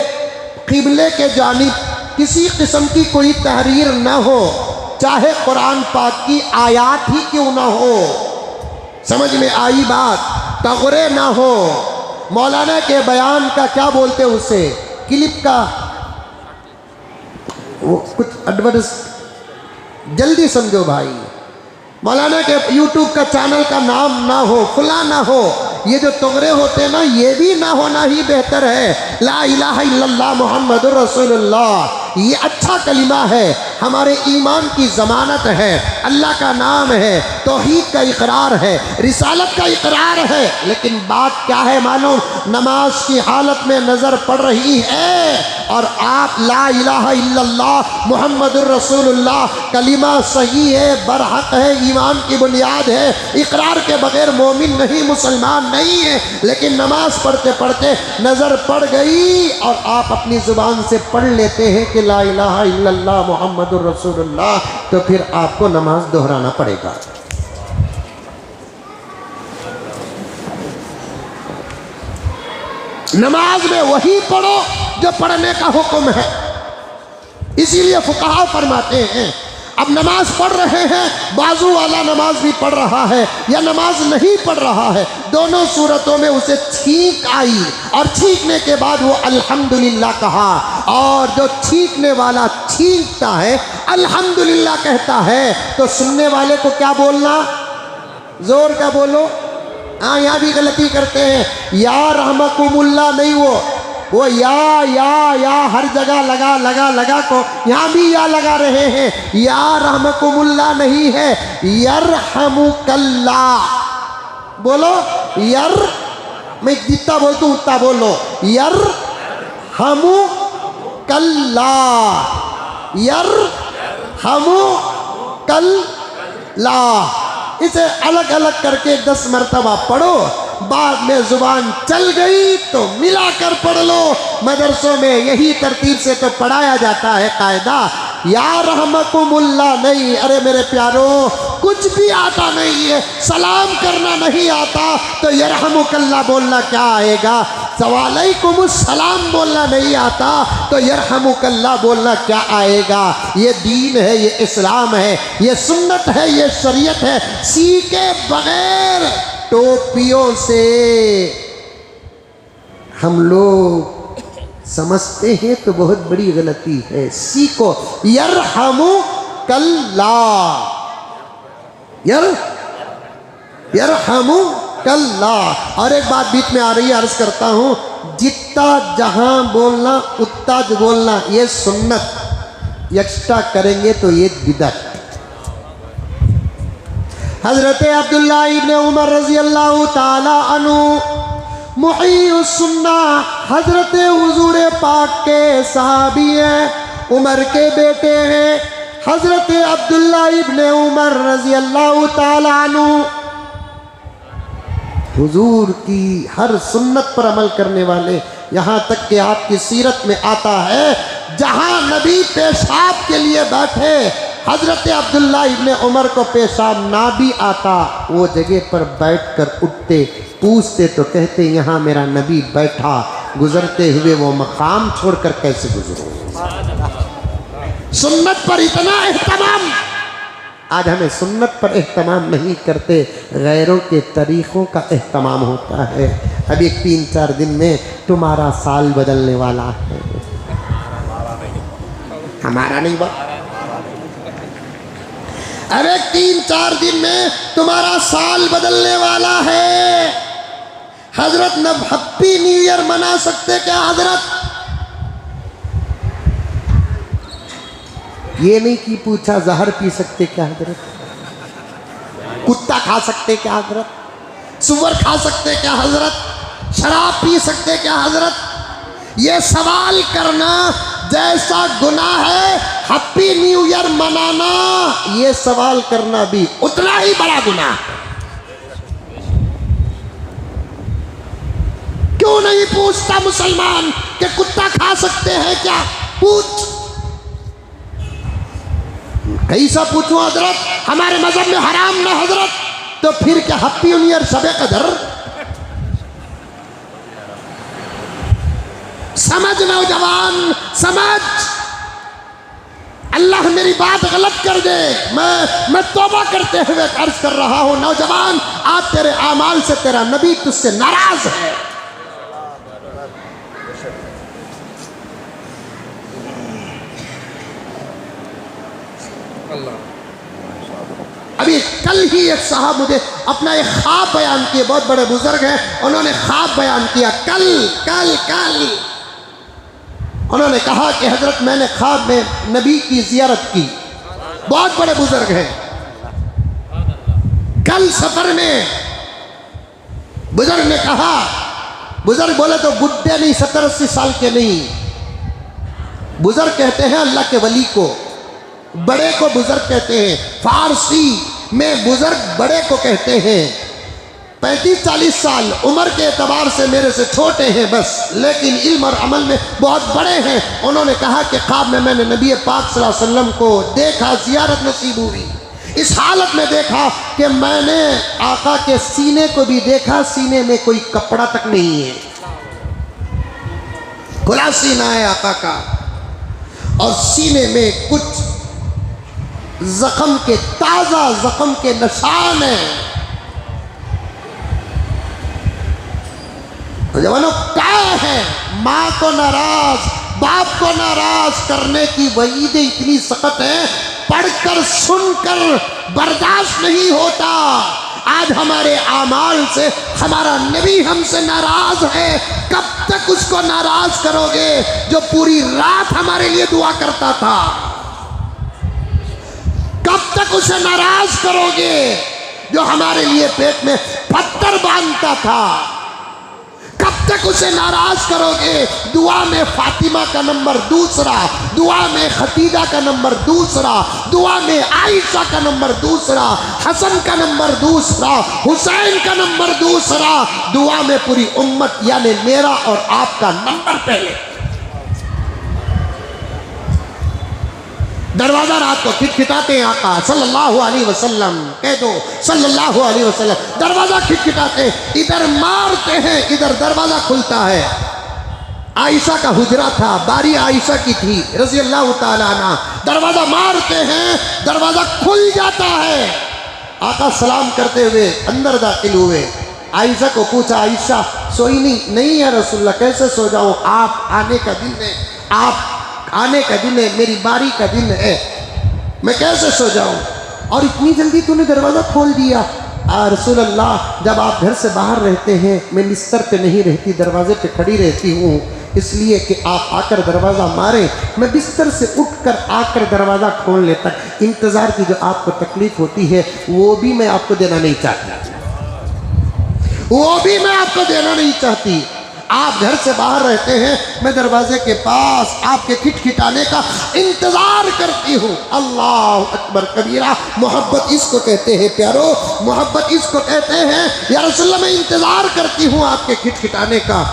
क़िबले के जानिब किसी किस्म की कोई तहरीर न हो, चाहे कुरान पाक की आयात ही क्यों ना हो। समझ में आई बात? तगरे ना हो। मौलाना के बयान का क्या बोलते उसे, क्लिप का वो कुछ एडवर्टाइज, जल्दी समझो भाई। मौलाना के यूट्यूब का चैनल का नाम ना हो, खुला ना हो, ये जो तुगरे होते ना ये भी ना होना ही बेहतर है। ला इलाहा इल्लल्लाह मुहम्मदुर रसूलुल्लाह, ये अच्छा कलिमा है। हमारे ईमान की ज़मानत है, अल्लाह का नाम है, तौहीद का इकरार है, रिसालत का इकरार है। लेकिन बात क्या है मालूम, नमाज की हालत में नज़र पड़ रही है और आप ला इलाहा इल्लल्लाह मुहम्मदुर रसूलुल्लाह कलिमा सही है, बरहक है, ईमान की बुनियाद है, इकरार के बगैर मोमिन नहीं, मुसलमान नहीं है। लेकिन नमाज पढ़ते पढ़ते नज़र पड़ गई और आप अपनी ज़ुबान से पढ़ लेते हैं कि ला इलाहा इल्लल्लाह मुहम्मदुर रसूलुल्लाह, तो फिर आपको नमाज दोहराना पड़ेगा। नमाज में वही पढ़ो जो पढ़ने का हुक्म है। इसीलिए फुकाहा फरमाते हैं अब नमाज पढ़ रहे हैं, बाजू वाला नमाज भी पढ़ रहा है या नमाज नहीं पढ़ रहा है, दोनों सूरतों में उसे छींक आई और छींकने के बाद वो अल्हम्दुलिल्लाह कहा। और जो छींकने वाला छींकता है, अल्हम्दुलिल्लाह कहता है, तो सुनने वाले को क्या बोलना, जोर का बोलो। हाँ, यहाँ भी गलती करते हैं, या रहमकुमुल्लाह नहीं, वो या हर जगह लगा को यहाँ भी या लगा रहे हैं। या रहमकुमुल्लाह नहीं है, यरहमुकल्लाह बोलो। मैं जितना बोलता हूँ उतना बोलो। यरहमुकल्लाह, यरहमुकल्लाह। इसे अलग अलग करके 10 मरतबा पढ़ो, बाद में जुबान चल गई तो मिलाकर पढ़ लो। मदरसों में यही तरतीब से तो पढ़ाया जाता है कायदा। या रहमकुमुल्लाह नहीं, अरे मेरे प्यारों कुछ भी आता नहीं है, सलाम करना नहीं आता तो यरहमुकल्लाह बोलना क्या आएगा, वालेकुमुस्सलाम बोलना नहीं आता तो यरहमुकल्लाह बोलना क्या आएगा। ये दीन है, ये इस्लाम है, ये सुन्नत है, ये शरीयत है। सीखे बगैर टोपियों से हम लोग समझते हैं तो बहुत बड़ी गलती है। सीखो यरहमुकल्लाह, यरहमुकल्लाह। और एक बात बीच में आ रही है, अर्ज करता हूँ, जितना जहां बोलना उतना जो बोलना, ये सुन्नत, एक्स्ट्रा करेंगे तो ये बिदअत। हजरत अब्दुल्ला इब्ने उमर रजी अल्लाह ताला अन्हु मुहीउस सुन्ना, हजरत हुजूर पाक के सहाबी हैं, उमर के बेटे हैं हजरत अब्दुल्ला इब्ने उमर रजी अल्लाह ताला अन्हु। हुजूर की हर सुन्नत पर अमल करने वाले, यहाँ तक कि आपकी सीरत में आता है जहाँ नबी पेशाब के लिए बैठे, हजरत अब्दुल्ला इब्ने उमर को पेशाब ना भी आता, वो जगह पर बैठकर उठते, पूछते तो कहते यहाँ मेरा नबी बैठा, गुजरते हुए वो मकाम छोड़कर कैसे गुजरूं। सुन्नत पर इतना एहतमाम। आज हमें सुन्नत पर एहतमाम नहीं करते, गैरों के तरीक़ों का एहतमाम होता है। अभी 3-4 दिन में तुम्हारा साल बदलने वाला है। हमारा नहीं बात, अरे 3-4 दिन में तुम्हारा साल बदलने वाला है। हजरत न हैप्पी न्यू ईयर मना सकते क्या हजरत? ये नहीं कि पूछा जहर पी सकते क्या हजरत, कुत्ता खा सकते क्या हजरत, सुअर खा सकते क्या हजरत, शराब पी सकते क्या हजरत। ये सवाल करना जैसा गुनाह है हैप्पी न्यू ईयर मनाना, ये सवाल करना भी उतना ही बड़ा गुनाह है। क्यों नहीं पूछता मुसलमान कि कुत्ता खा सकते हैं क्या? पूछ। कैसा पूछूं हजरत, हमारे मजहब में हराम ना हजरत, तो फिर क्या हैप्पी न्यू ईयर शबे कदर? समझ नौजवान, समझ। अल्लाह मेरी बात गलत कर दे, मैं तौबा करते हुए अर्ज कर रहा हूं नौजवान, आज तेरे आमाल से तेरा नबी तुझसे नाराज है। अभी कल ही एक साहब मुझे अपना एक ख्वाब बयान किए, बहुत बड़े बुजुर्ग हैं, उन्होंने ख्वाब बयान किया कल उन्होंने कहा कि हजरत मैंने ख्वाब में नबी की जियारत की। बहुत बड़े बुजुर्ग हैं। कल सफर में बुजुर्ग ने कहा, बुजुर्ग बोले तो बुढ़े नहीं, 70-80 साल के नहीं, बुजुर्ग कहते हैं अल्लाह के वली को, बड़े को बुजुर्ग कहते हैं। फारसी में बुजुर्ग बड़े को कहते हैं। 35-40 साल उम्र के एतबार से मेरे से छोटे हैं बस, लेकिन इल्म और अमल में बहुत बड़े हैं। उन्होंने कहा कि ख्वाब में मैंने नबी पाक सल्लल्लाहु अलैहि वसल्लम को देखा, जियारत नसीब हुई। इस हालत में देखा कि मैंने आका के सीने को भी देखा, सीने में कोई कपड़ा तक नहीं है, खुला सीना है आका का, और सीने में कुछ जख्म के, ताजा जख्म के निशान है। जवानों क्या है, माँ को नाराज, बाप को नाराज करने की वईदें इतनी सख्त है, पढ़कर सुनकर बर्दाश्त नहीं होता। आज हमारे आमाल से हमारा नबी हमसे नाराज है। कब तक उसको नाराज करोगे जो पूरी रात हमारे लिए दुआ करता था? कब तक उसे नाराज करोगे जो हमारे लिए पेट में पत्थर बांधता था? कब तक उसे नाराज करोगे? दुआ में फातिमा का नंबर दूसरा, दुआ में खदीजा का नंबर दूसरा, दुआ में आयशा का नंबर दूसरा, हसन का नंबर दूसरा, हुसैन का नंबर दूसरा, दुआ में पूरी उम्मत यानी मेरा और आपका नंबर पहले। दरवाजा रात को खिटखिटाते हैं आका सल्लल्लाहु अलैहि वसल्लम, कह दो सल्लल्लाहु अलैहि वसल्लम। दरवाजा खिटखिटाते, इधर मारते हैं, इधर दरवाजा खुलता है। आयशा का हुजरा था, बारी आयशा की थी रज़ी अल्लाह ताला अन्हा। दरवाजा मारते हैं, दरवाजा खुल जाता है। आका सलाम करते हुए अंदर दाखिल हुए। आयशा को पूछा, आयशा सोई नहीं है रसूलल्लाह, कैसे सो जाऊं? आप आने का दिन है, आप आने का दिन है, मेरी बारी का दिन है, मैं कैसे सो जाऊं? और इतनी जल्दी तूने दरवाज़ा खोल दिया। रसूलल्लाह, जब आप घर से बाहर रहते हैं मैं बिस्तर पे नहीं रहती, दरवाजे पे खड़ी रहती हूँ, इसलिए कि आप आकर दरवाज़ा मारें, मैं बिस्तर से उठकर आकर दरवाज़ा खोलने तक इंतज़ार की जो आपको तकलीफ़ होती है वो भी मैं आपको देना नहीं चाहती, वो भी मैं आपको देना नहीं चाहती। आप घर से बाहर रहते हैं, मैं दरवाजे के पास आपके खिटखिटाने का इंतजार करती हूँ। अल्लाह अकबर कबीरा। मोहब्बत इसको कहते हैं प्यारो, मोहब्बत इसको कहते हैं। या रसूलल्लाह, मैं इंतजार करती हूँ आपके खिटखिटाने का।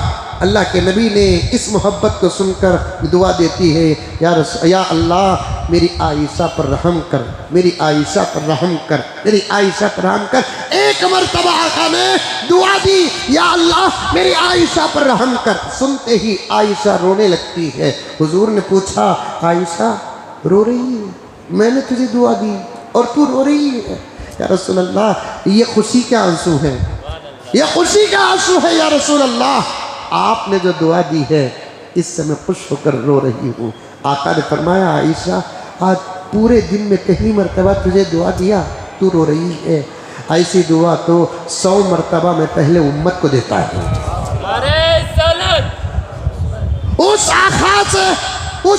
अल्लाह के नबी ने इस मोहब्बत को सुनकर दुआ देती है, या अल्लाह मेरी आयशा पर रहम कर, मेरी आयशा पर रहम कर, मेरी आयशा पर रहम कर। एक मरतबा आका ने दुआ दी, या अल्लाह मेरी आयशा पर रहम कर। सुनते ही आयशा रोने लगती है। हुजूर ने पूछा, आयशा रो रही है? मैंने तुझे दुआ दी और तू रो रही है? या रसूलल्लाह, ये खुशी के आंसू हैं, ये खुशी के आंसू है या रसूलल्लाह। आपने जो दुआ दी है इससे मैं खुश होकर रो रही हूँ। आका ने फरमाया, आयशा आज पूरे दिन में पहली मरतबा तुझे दुआ दिया, तू रो रही है। ऐसी दुआ तो 100 मरतबा मैं पहले उम्मत को देता हूँ। उस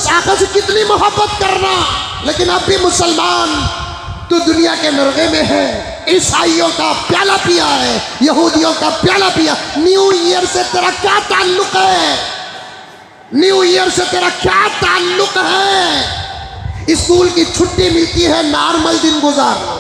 आका से कितनी मोहब्बत करना, लेकिन अब भी मुसलमान तो दुनिया के नरगे में है। ईसाइयों का प्याला पिया है, यहूदियों का प्याला पिया। न्यू ईयर से तेरा क्या ताल्लुक है? न्यू ईयर से तेरा क्या ताल्लुक है? स्कूल की छुट्टी मिलती है, नॉर्मल दिन गुजारो।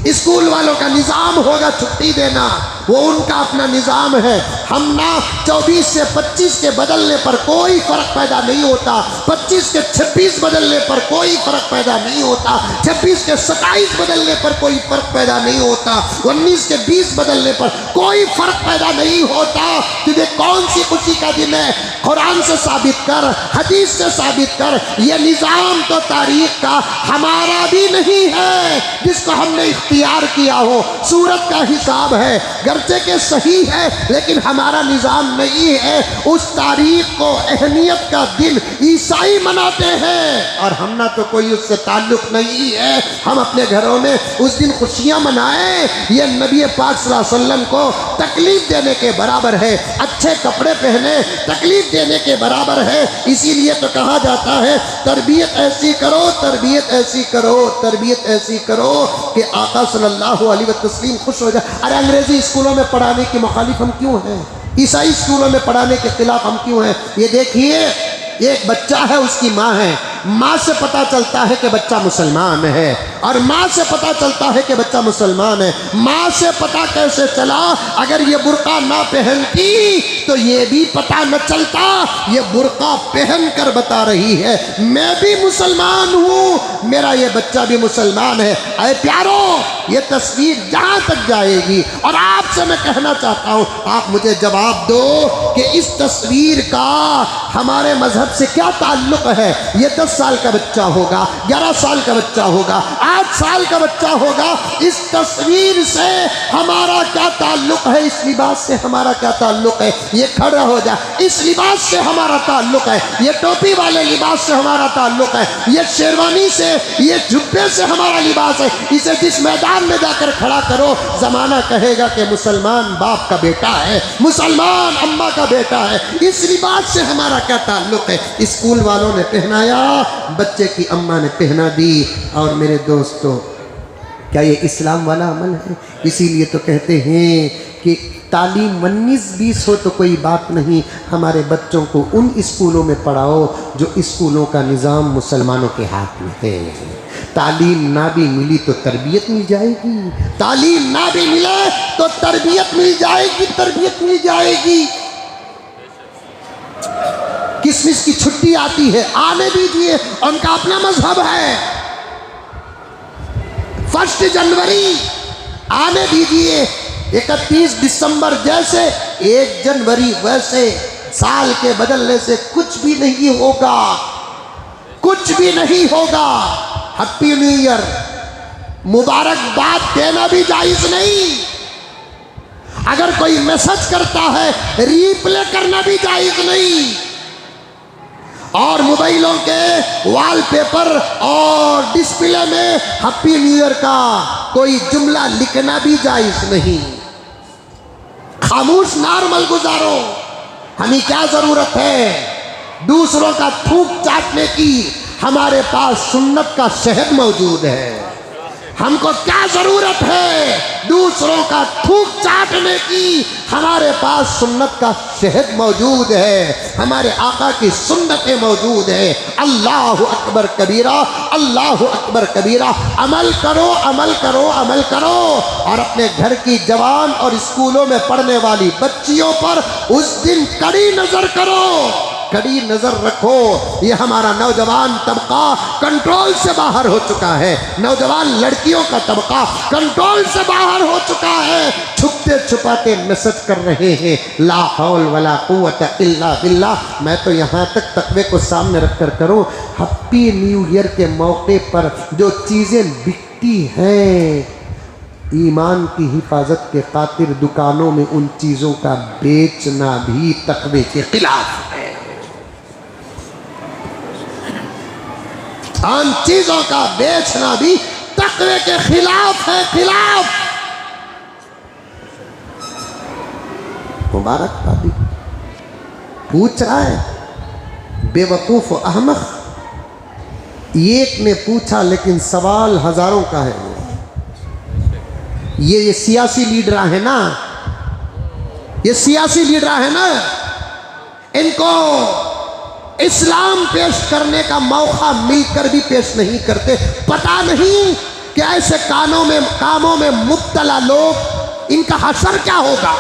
स्कूल वालों का निज़ाम होगा छुट्टी देना, वो उनका अपना निज़ाम है। हम ना 24 से 25 के बदलने पर कोई फ़र्क पैदा नहीं होता, 25 के 26 बदलने पर कोई फ़र्क पैदा नहीं होता, 26 के 27 बदलने पर कोई फ़र्क पैदा नहीं होता, 19 के 20 बदलने पर कोई फ़र्क पैदा नहीं होता। तुझे कौन सी खुशी का दिन है? कुरान से साबित कर, हदीस से साबित कर। यह निज़ाम तो तारीख का हमारा भी नहीं है जिसको हमने इख्तियार किया हो। सूरत का हिसाब है, गर्चे के सही है, लेकिन हमारा निज़ाम नहीं है। उस तारीख को, अहमियत का दिन ईसाई मनाते हैं और हम ना तो कोई उससे ताल्लुक़ नहीं है। हम अपने घरों में उस दिन खुशियाँ मनाएं, यह नबी पाक सल्लल्लाहु अलैहि वसल्लम को तकलीफ़ देने के बराबर है। अच्छे कपड़े पहने, तकलीफ़ देने के बराबर है। इसीलिए तो कहा जाता है तरबियत ऐसी करो, तरबियत ऐसी करो, तरबियत ऐसी करो कि आका सल्लल्लाहु अलैहि वसल्लम खुश हो जाए। अरे अंग्रेजी स्कूलों में पढ़ाने के मुखालिफ हम क्यों हैं? ईसाई स्कूलों में पढ़ाने के खिलाफ हम क्यों हैं? ये देखिए, एक बच्चा है, उसकी माँ है, माँ से पता चलता है कि बच्चा मुसलमान है, और माँ से पता चलता है कि बच्चा मुसलमान है। माँ से पता कैसे चला? अगर ये बुर्का ना पहनती तो ये भी पता न चलता। ये बुर्का पहन कर बता रही है मैं भी मुसलमान हूँ, मेरा ये बच्चा भी मुसलमान है। अरे प्यारो, ये तस्वीर जहाँ तक जाएगी, और आपसे मैं कहना चाहता हूँ, आप मुझे जवाब दो कि इस तस्वीर का हमारे मजहब से क्या ताल्लुक है? ये 10 साल का बच्चा होगा, 11 साल का बच्चा होगा, 8 साल का बच्चा होगा, इस तस्वीर से हमारा क्या ताल्लुक है? इस लिबास से हमारा क्या ताल्लुक है? ये खड़ा हो जा, इस लिबास से हमारा ताल्लुक है, ये टोपी वाले लिबास से हमारा ताल्लुक है, ये शेरवानी से, ये जुब्बे से हमारा लिबास है। इसे जिस मैदान में जाकर खड़ा करो, जमाना कहेगा कि मुसलमान बाप का बेटा है, मुसलमान अम्मा का बेटा है। इस लिबास से हमारा क्या ताल्लुक है? स्कूल वालों ने पहनाया, बच्चे की अम्मा ने पहना दी। और मेरे दोस्तों, क्या ये इस्लाम वाला अमल है? इसीलिए तो कहते हैं कि तालीम 19-20 हो तो कोई बात नहीं, हमारे बच्चों को उन स्कूलों में पढ़ाओ जो स्कूलों का निज़ाम मुसलमानों के हाथ में है। तालीम ना भी मिली तो तरबियत मिल जाएगी, तालीम ना भी मिले तो तरबियत मिल जाएगी, तरबियत मिल जाएगी। किसमिस की छुट्टी आती है, आने दीजिए, उनका अपना मजहब है। 1 जनवरी आने दीजिए, 31 दिसंबर जैसे 1 जनवरी वैसे, साल के बदलने से कुछ भी नहीं होगा, कुछ भी नहीं होगा। हैप्पी न्यू ईयर मुबारकबाद देना भी जायज नहीं। अगर कोई मैसेज करता है, रिप्ले करना भी जायज नहीं। और मोबाइलों के वॉलपेपर और डिस्प्ले में हैप्पी न्यू ईयर का कोई जुमला लिखना भी जायज नहीं। खामोश नॉर्मल गुजारो, हमें क्या जरूरत है दूसरों का थूक चाटने की? हमारे पास सुन्नत का शहद मौजूद है। हमको क्या जरूरत है दूसरों का थूक चाटने की? हमारे पास सुन्नत का शहद मौजूद है, हमारे आका की सुन्नतें मौजूद है। अल्लाहु अकबर कबीरा, अल्लाहु अकबर कबीरा। अमल करो, अमल करो, अमल करो। और अपने घर की जवान और स्कूलों में पढ़ने वाली बच्चियों पर उस दिन कड़ी नजर करो, कड़ी नजर रखो। ये हमारा नौजवान तबका कंट्रोल से बाहर हो चुका है, नौजवान लड़कियों का तबका कंट्रोल से बाहर हो चुका है। छुपते छुपाते मैसेज कर रहे हैं, ला हौल वला कुव्वत इल्ला बिल्लाह। मैं तो यहाँ तक तकवे को सामने रख कर करूँ, हैप्पी न्यू ईयर के मौके पर जो चीज़ें बिकती हैं, ईमान की हिफाजत के खातिर दुकानों में उन चीज़ों का बेचना भी तकवे के खिलाफ है। उन चीजों का बेचना भी तकवे के खिलाफ है, खिलाफ। मुबारकबादी पूछ रहा है बेवकूफ अहमक। एक ने पूछा लेकिन सवाल हजारों का है। ये सियासी लीडर है ना, ये सियासी लीडर है ना, इनको इस्लाम पेश करने का मौका मिलकर भी पेश नहीं करते। पता नहीं कि ऐसे कामों में मुब्तला लोग, इनका हशर क्या होगा,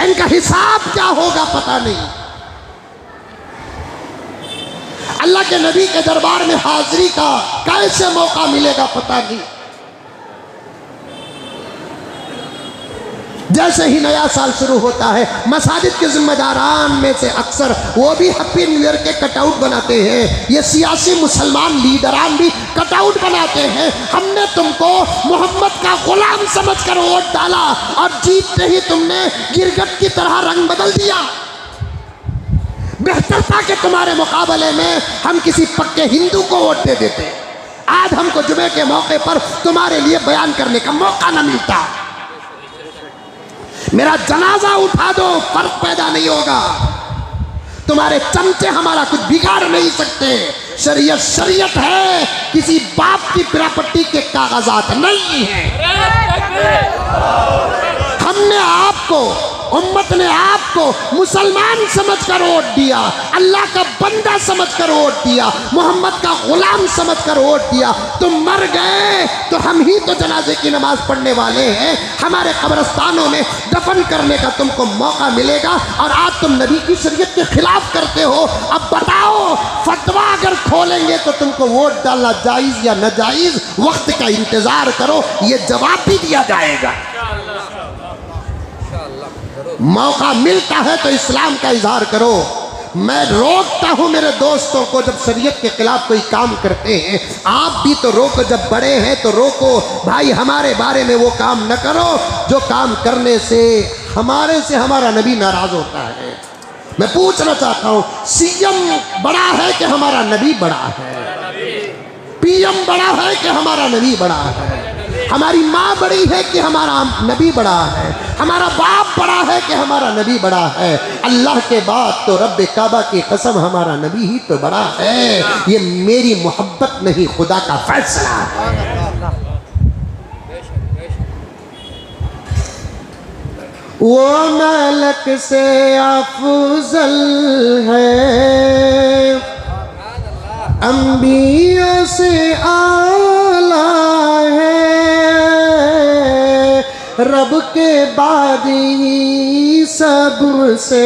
इनका हिसाब क्या होगा, पता नहीं। अल्लाह के नबी के दरबार में हाजिरी का कैसे मौका मिलेगा, पता नहीं। जैसे ही नया साल शुरू होता है, मसाजिद के जिम्मेदारान में से अक्सर वो भी हैप्पी न्यू ईयर के कटआउट बनाते हैं। ये सियासी मुसलमान लीडरान भी कटआउट बनाते हैं। हमने तुमको मोहम्मद का गुलाम समझकर वोट डाला और जीतते ही तुमने गिरगिट की तरह रंग बदल दिया। बेहतर था कि तुम्हारे मुकाबले में हम किसी पक्के हिंदू को वोट दे देते। आज हमको जुमे के मौके पर तुम्हारे लिए बयान करने का मौका न मिलता। मेरा जनाजा उठा दो, फर्क पैदा नहीं होगा। तुम्हारे चमचे हमारा कुछ बिगाड़ नहीं सकते। शरीयत शरीयत है, किसी बाप की प्रॉपर्टी के कागजात नहीं है। हमने आपको, उम्मत ने आपको मुसलमान समझकर वोट दिया, अल्लाह का बंदा समझकर वोट दिया, मोहम्मद का गुलाम समझकर वोट दिया। तुम मर गए तो हम ही तो जनाजे की नमाज पढ़ने वाले हैं। हमारे कब्रिस्तानों में दफन करने का तुमको मौका मिलेगा और आज तुम नबी की शरीयत के खिलाफ करते हो। अब बताओ, फतवा अगर खोलेंगे तो तुमको वोट डालना जायज़ या नाजायज़? वक्त का इंतजार करो, ये जवाब भी दिया जाएगा। मौका मिलता है तो इस्लाम का इजहार करो। मैं रोकता हूं मेरे दोस्तों को जब शरीयत के खिलाफ कोई काम करते हैं। आप भी तो रोको, जब बड़े हैं तो रोको भाई, हमारे बारे में वो काम न करो जो काम करने से हमारा नबी नाराज होता है। मैं पूछना चाहता हूं, सीएम बड़ा है कि हमारा नबी बड़ा है? पीएम बड़ा है कि हमारा नबी बड़ा है? हमारी माँ बड़ी है कि हमारा नबी बड़ा है? हमारा बाप बड़ा है कि हमारा नबी बड़ा है? अल्लाह के बाद तो रब्बे काबा की कसम हमारा नबी ही तो बड़ा है। ये मेरी मोहब्बत नहीं, खुदा का फैसला है। वो मलक से अफजल है, अंबिया से आला है, रब के बाद ही सबसे,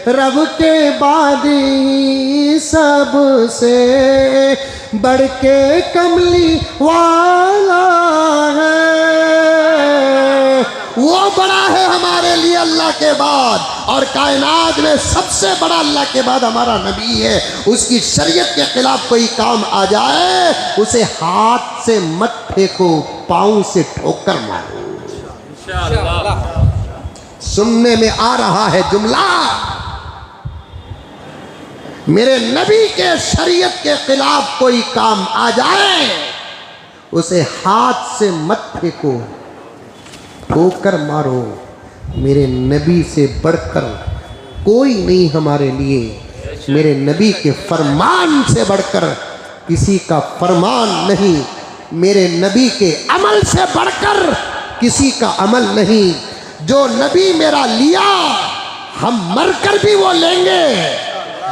रब के बाद ही सबसे बढ़ के कमली वाला है। वो बड़ा है हमारे लिए अल्लाह के बाद, और कायनात में सबसे बड़ा अल्लाह के बाद हमारा नबी है। उसकी शरीयत के खिलाफ कोई काम आ जाए, उसे हाथ से मत फेंको, पाँव से ठोकर मारो। सुनने में आ रहा है जुमला, मेरे नबी के शरीयत के खिलाफ कोई काम आ जाए, उसे हाथ से मत फेंको, ठोकर मारो। मेरे नबी से बढ़कर कोई नहीं हमारे लिए, मेरे नबी के फरमान से बढ़कर किसी का फरमान नहीं, मेरे नबी के अमल से बढ़कर किसी का अमल नहीं। जो नबी मेरा लिया हम मरकर भी वो लेंगे,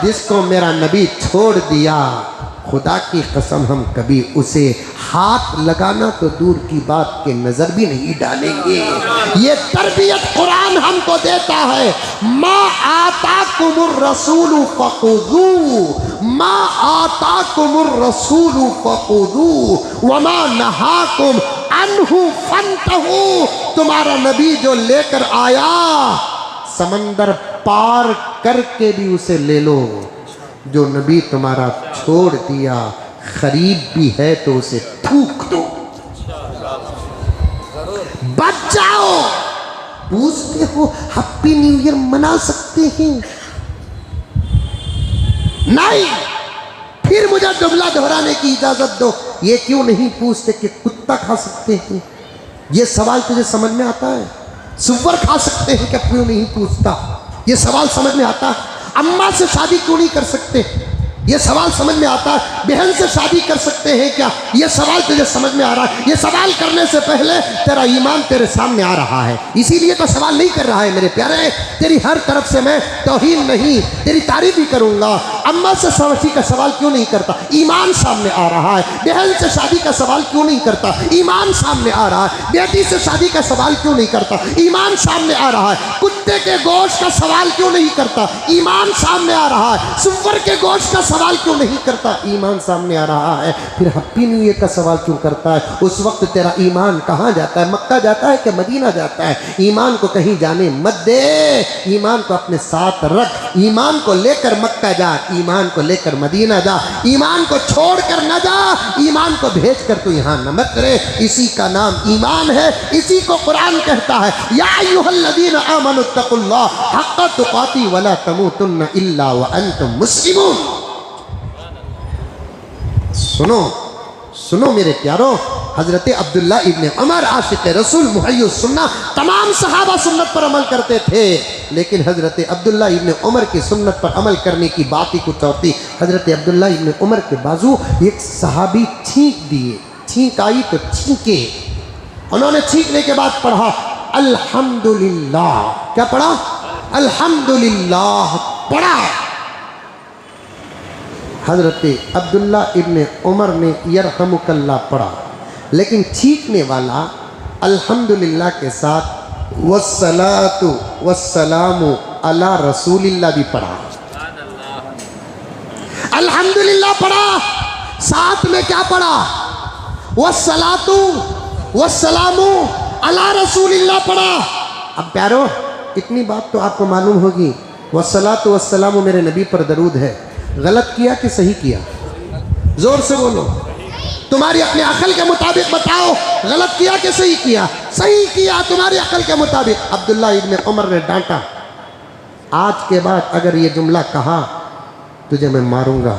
जिसको मेरा नबी छोड़ दिया खुदा की कसम हम कभी उसे हाथ लगाना तो दूर की बात के नजर भी नहीं डालेंगे। ये तरबियत कुरान हमको देता है, मा आताकुमुर रसूलु फखुदू, मा आताकुमुर रसूलु फखुदू वमा नहाकुम अन्हु फंतहू। तुम्हारा नबी जो लेकर आया, समंदर पार करके भी उसे ले लो। जो नबी तुम्हारा छोड़ दिया, खरीब भी है तो उसे थूक दो, बच जाओ। पूछते हो हैप्पी न्यू ईयर मना सकते हैं? नहीं, फिर मुझे जुमला दोहराने की इजाजत दो। ये क्यों नहीं पूछते कि कुत्ता खा सकते हैं? ये सवाल तुझे समझ में आता है? सुअर खा सकते हैं क्या? क्यों नहीं पूछता? ये सवाल समझ में आता है? अम्मा से शादी क्यों नहीं कर सकते? ये सवाल समझ में आता है? बहन से शादी कर सकते हैं क्या? ये सवाल तुझे समझ में आ रहा है? ये सवाल करने से पहले तेरा ईमान तेरे सामने आ रहा है, इसीलिए तो सवाल नहीं कर रहा है। मेरे प्यारे, तेरी हर तरफ से मैं तौहीन नहीं, तेरी तारीफ भी करूंगा। अम्मा से शादी का सवाल क्यों नहीं करता? ईमान सामने आ रहा है। बहन से शादी का सवाल क्यों नहीं करता? ईमान सामने आ रहा है। बेटी से शादी का सवाल क्यों नहीं करता? ईमान सामने आ रहा है। कुत्ते के गोश्त का सवाल क्यों नहीं करता? ईमान सामने आ रहा है। सुअर के गोश्त का सवाल क्यों नहीं करता? ईमान सामने आ रहा है। फिर हैप्पी न्यू ईयर का सवाल क्यों करता है? उस वक्त तेरा ईमान कहाँ जाता है? मक्का जाता है कि मदीना जाता है? ईमान को कहीं जाने मत दे, ईमान को अपने साथ रख। ईमान को लेकर मक्का जा, ईमान को लेकर मदीना जा, ईमान को छोड़कर न जा, ईमान को भेज कर तू यहाँ न मत रहे। इसी का नाम ईमान है, इसी को कुरान कहता है, या अय्युहल्लज़ीना आमनुत्तकुल्लाह हक़्क़ तुक़ाती वला तमूतुन्ना इल्ला व अंतुम मुस्लिमून। सुनो सुनो मेरे प्यारो, हज़रत अब्दुल्ला इब्ने उमर आशिक़ रसूल मुहय्यिस सुन्ना, तमाम सहाबा सुन्नत पर अमल करते थे, लेकिन हज़रत अब्दुल्ला इब्ने उमर की सुन्नत पर अमल करने की बात ही कुछ और थी। हज़रत अब्दुल्ला इब्ने उमर के बाजू एक सहाबी छींक दिए, छींक आई तो छींके, उन्होंने छींकने के बाद पढ़ा अल्हम्दुलिल्लाह। क्या पढ़ा? अल्हम्दुलिल्लाह पढ़ा। हज़रत अब्दुल्ला इब्ने उमर ने यरहमुकल्लाह पढ़ा, लेकिन छींकने वाला अल्हम्दुलिल्लाह के साथ वस्सलातु वस्सलामु अला रसूलिल्लाह भी पढ़ा। अल्हम्दुलिल्लाह पढ़ा, साथ में क्या पढ़ा? वस्सलातु वस्सलामु अला रसूलिल्लाह पढ़ा। अब प्यारो, इतनी बात तो आपको मालूम होगी, वस्सलातु वस्सलामु मेरे नबी पर दरूद है। गलत किया कि सही किया? जोर से बोलो, तुम्हारी अपने अकल के मुताबिक बताओ, गलत किया कि सही किया? सही किया, तुम्हारी अकल के मुताबिक। अब्दुल्ला इब्ने उमर ने डांटा, आज के बाद अगर ये जुमला कहा तुझे मैं मारूंगा।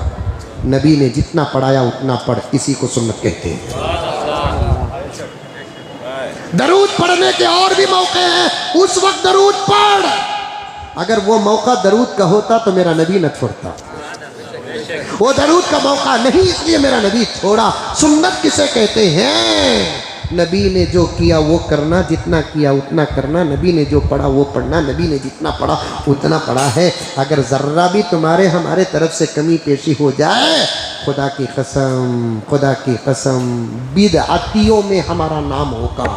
नबी ने जितना पढ़ाया उतना पढ़, इसी को सुन्नत कहते हैं। दरूद पढ़ने के और भी मौके हैं, उस वक्त दरूद पढ़। अगर वो मौका दरूद का होता तो मेरा नबी न छोड़ता। वो दरूद का मौका नहीं, इसलिए मेरा नबी छोड़ा। सुन्नत किसे कहते हैं? नबी ने जो किया वो करना, जितना किया उतना करना। नबी ने जो पढ़ा वो पढ़ना, नबी ने जितना पढ़ा उतना पढ़ा है। अगर ज़र्रा भी तुम्हारे हमारे तरफ से कमी पेशी हो जाए, खुदा की कसम, खुदा की कसम, बिदअतियों में हमारा नाम होगा।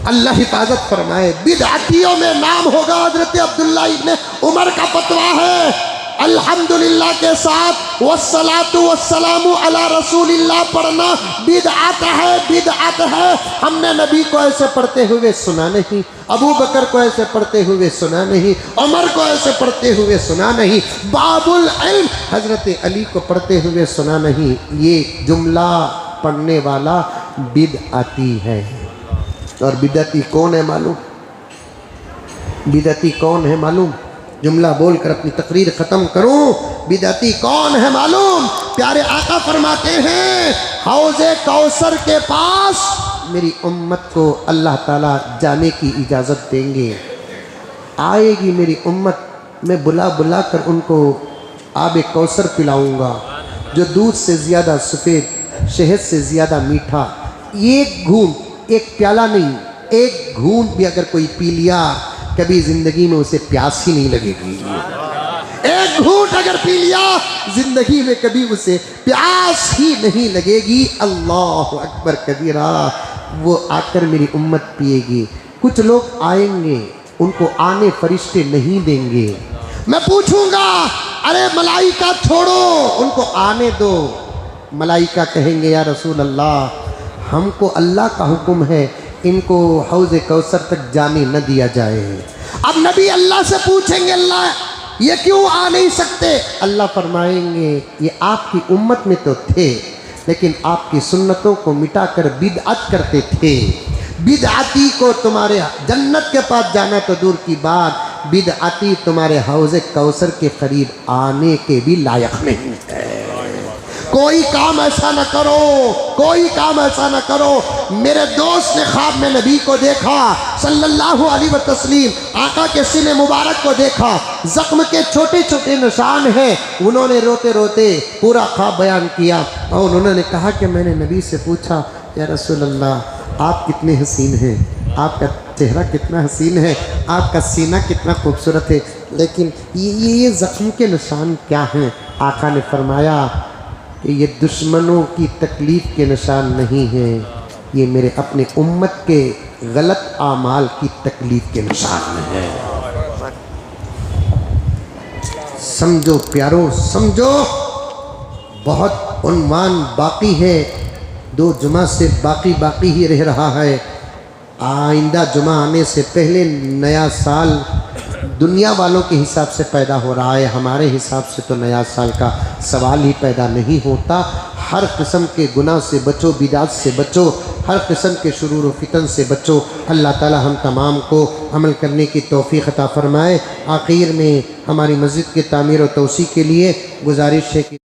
अल्लाह हिफाजत फरमाए, बिदअतियों में नाम होगा। हज़रत अब्दुल्ला इब्ने उमर का फतवा है, अल्हम्दुलिल्लाह के साथ वस्सलातु वस्सलामु अला रसूलिल्लाह पढ़ना बिदअत है, बिदअत है। हमने नबी को ऐसे पढ़ते हुए सुना नहीं, अबू बकर को ऐसे पढ़ते हुए सुना नहीं, उमर को ऐसे पढ़ते हुए सुना नहीं, बाबुल इल्म हज़रत अली को पढ़ते हुए सुना नहीं। ये जुमला पढ़ने वाला बिदअती है। और बिदअती कौन है मालूम? बिदअती कौन है मालूम? जुमला बोलकर अपनी तकरीर ख़त्म करूं। बिदअती कौन है मालूम? प्यारे आका फरमाते हैं, हौज़े कौसर के पास मेरी उम्मत को अल्लाह ताला जाने की इजाज़त देंगे। आएगी मेरी उम्मत, मैं बुला बुला कर उनको आब कौसर पिलाऊंगा, जो दूध से ज़्यादा सफ़ेद, शहद से ज़्यादा मीठा। एक घूंट, एक प्याला नहीं, एक घूंट भी अगर कोई पी लिया, कभी जिंदगी में उसे प्यास ही नहीं लगेगी। एक घूंट अगर पी लिया, जिंदगी में कभी उसे प्यास ही नहीं लगेगी। अल्लाह अकबर कबीरा। वो आकर मेरी उम्मत पिएगी। कुछ लोग आएंगे, उनको आने फरिश्ते नहीं देंगे। मैं पूछूंगा, अरे मलाइका छोड़ो, उनको आने दो। मलाइका कहेंगे, या रसूल अल्लाह, हमको अल्लाह का हुक्म है, इनको हौज़े कौसर तक जाने न दिया जाए। अब नबी अल्लाह से पूछेंगे, अल्लाह ये क्यों आ नहीं सकते? अल्लाह फरमाएंगे, ये आपकी उम्मत में तो थे, लेकिन आपकी सुन्नतों को मिटाकर बिदअत करते थे। बिदअती को तुम्हारे जन्नत के पास जाना तो दूर की बात, बिदअती तुम्हारे हौज़े कौसर के करीब आने के भी लायक नहीं है। कोई काम ऐसा न करो, कोई काम ऐसा न करो। मेरे दोस्त ने ख्वाब में नबी को देखा सल्लल्लाहु अलैहि वसल्लम, आका के सीने मुबारक को देखा, जख्म के छोटे छोटे निशान हैं। उन्होंने रोते रोते पूरा ख्वाब बयान किया और उन्होंने कहा कि मैंने नबी से पूछा, या रसूल अल्लाह, आप कितने हसीन हैं, आपका चेहरा कितना हसीन है, आपका सीना कितना खूबसूरत है, लेकिन ये ज़ख्म के निशान क्या हैं? आका ने फरमाया कि ये दुश्मनों की तकलीफ़ के निशान नहीं हैं, ये मेरे अपने उम्मत के गलत आमाल की तकलीफ़ के निशान हैं। समझो प्यारो, समझो। बहुत उन्वान बाकी है, 2 जुमा से बाकी ही रह रहा है। आइंदा जुमा आने से पहले नया साल दुनिया वालों के हिसाब से पैदा हो रहा है, हमारे हिसाब से तो नया साल का सवाल ही पैदा नहीं होता। हर किस्म के गुनाह से बचो, बिदात से बचो, हर किस्म के शुरूर व फितन से बचो। अल्लाह ताला हम तमाम को अमल करने की तौफीक अता फ़रमाए। आखिर में हमारी मस्जिद के तामीर व तोसी के लिए गुजारिश है कि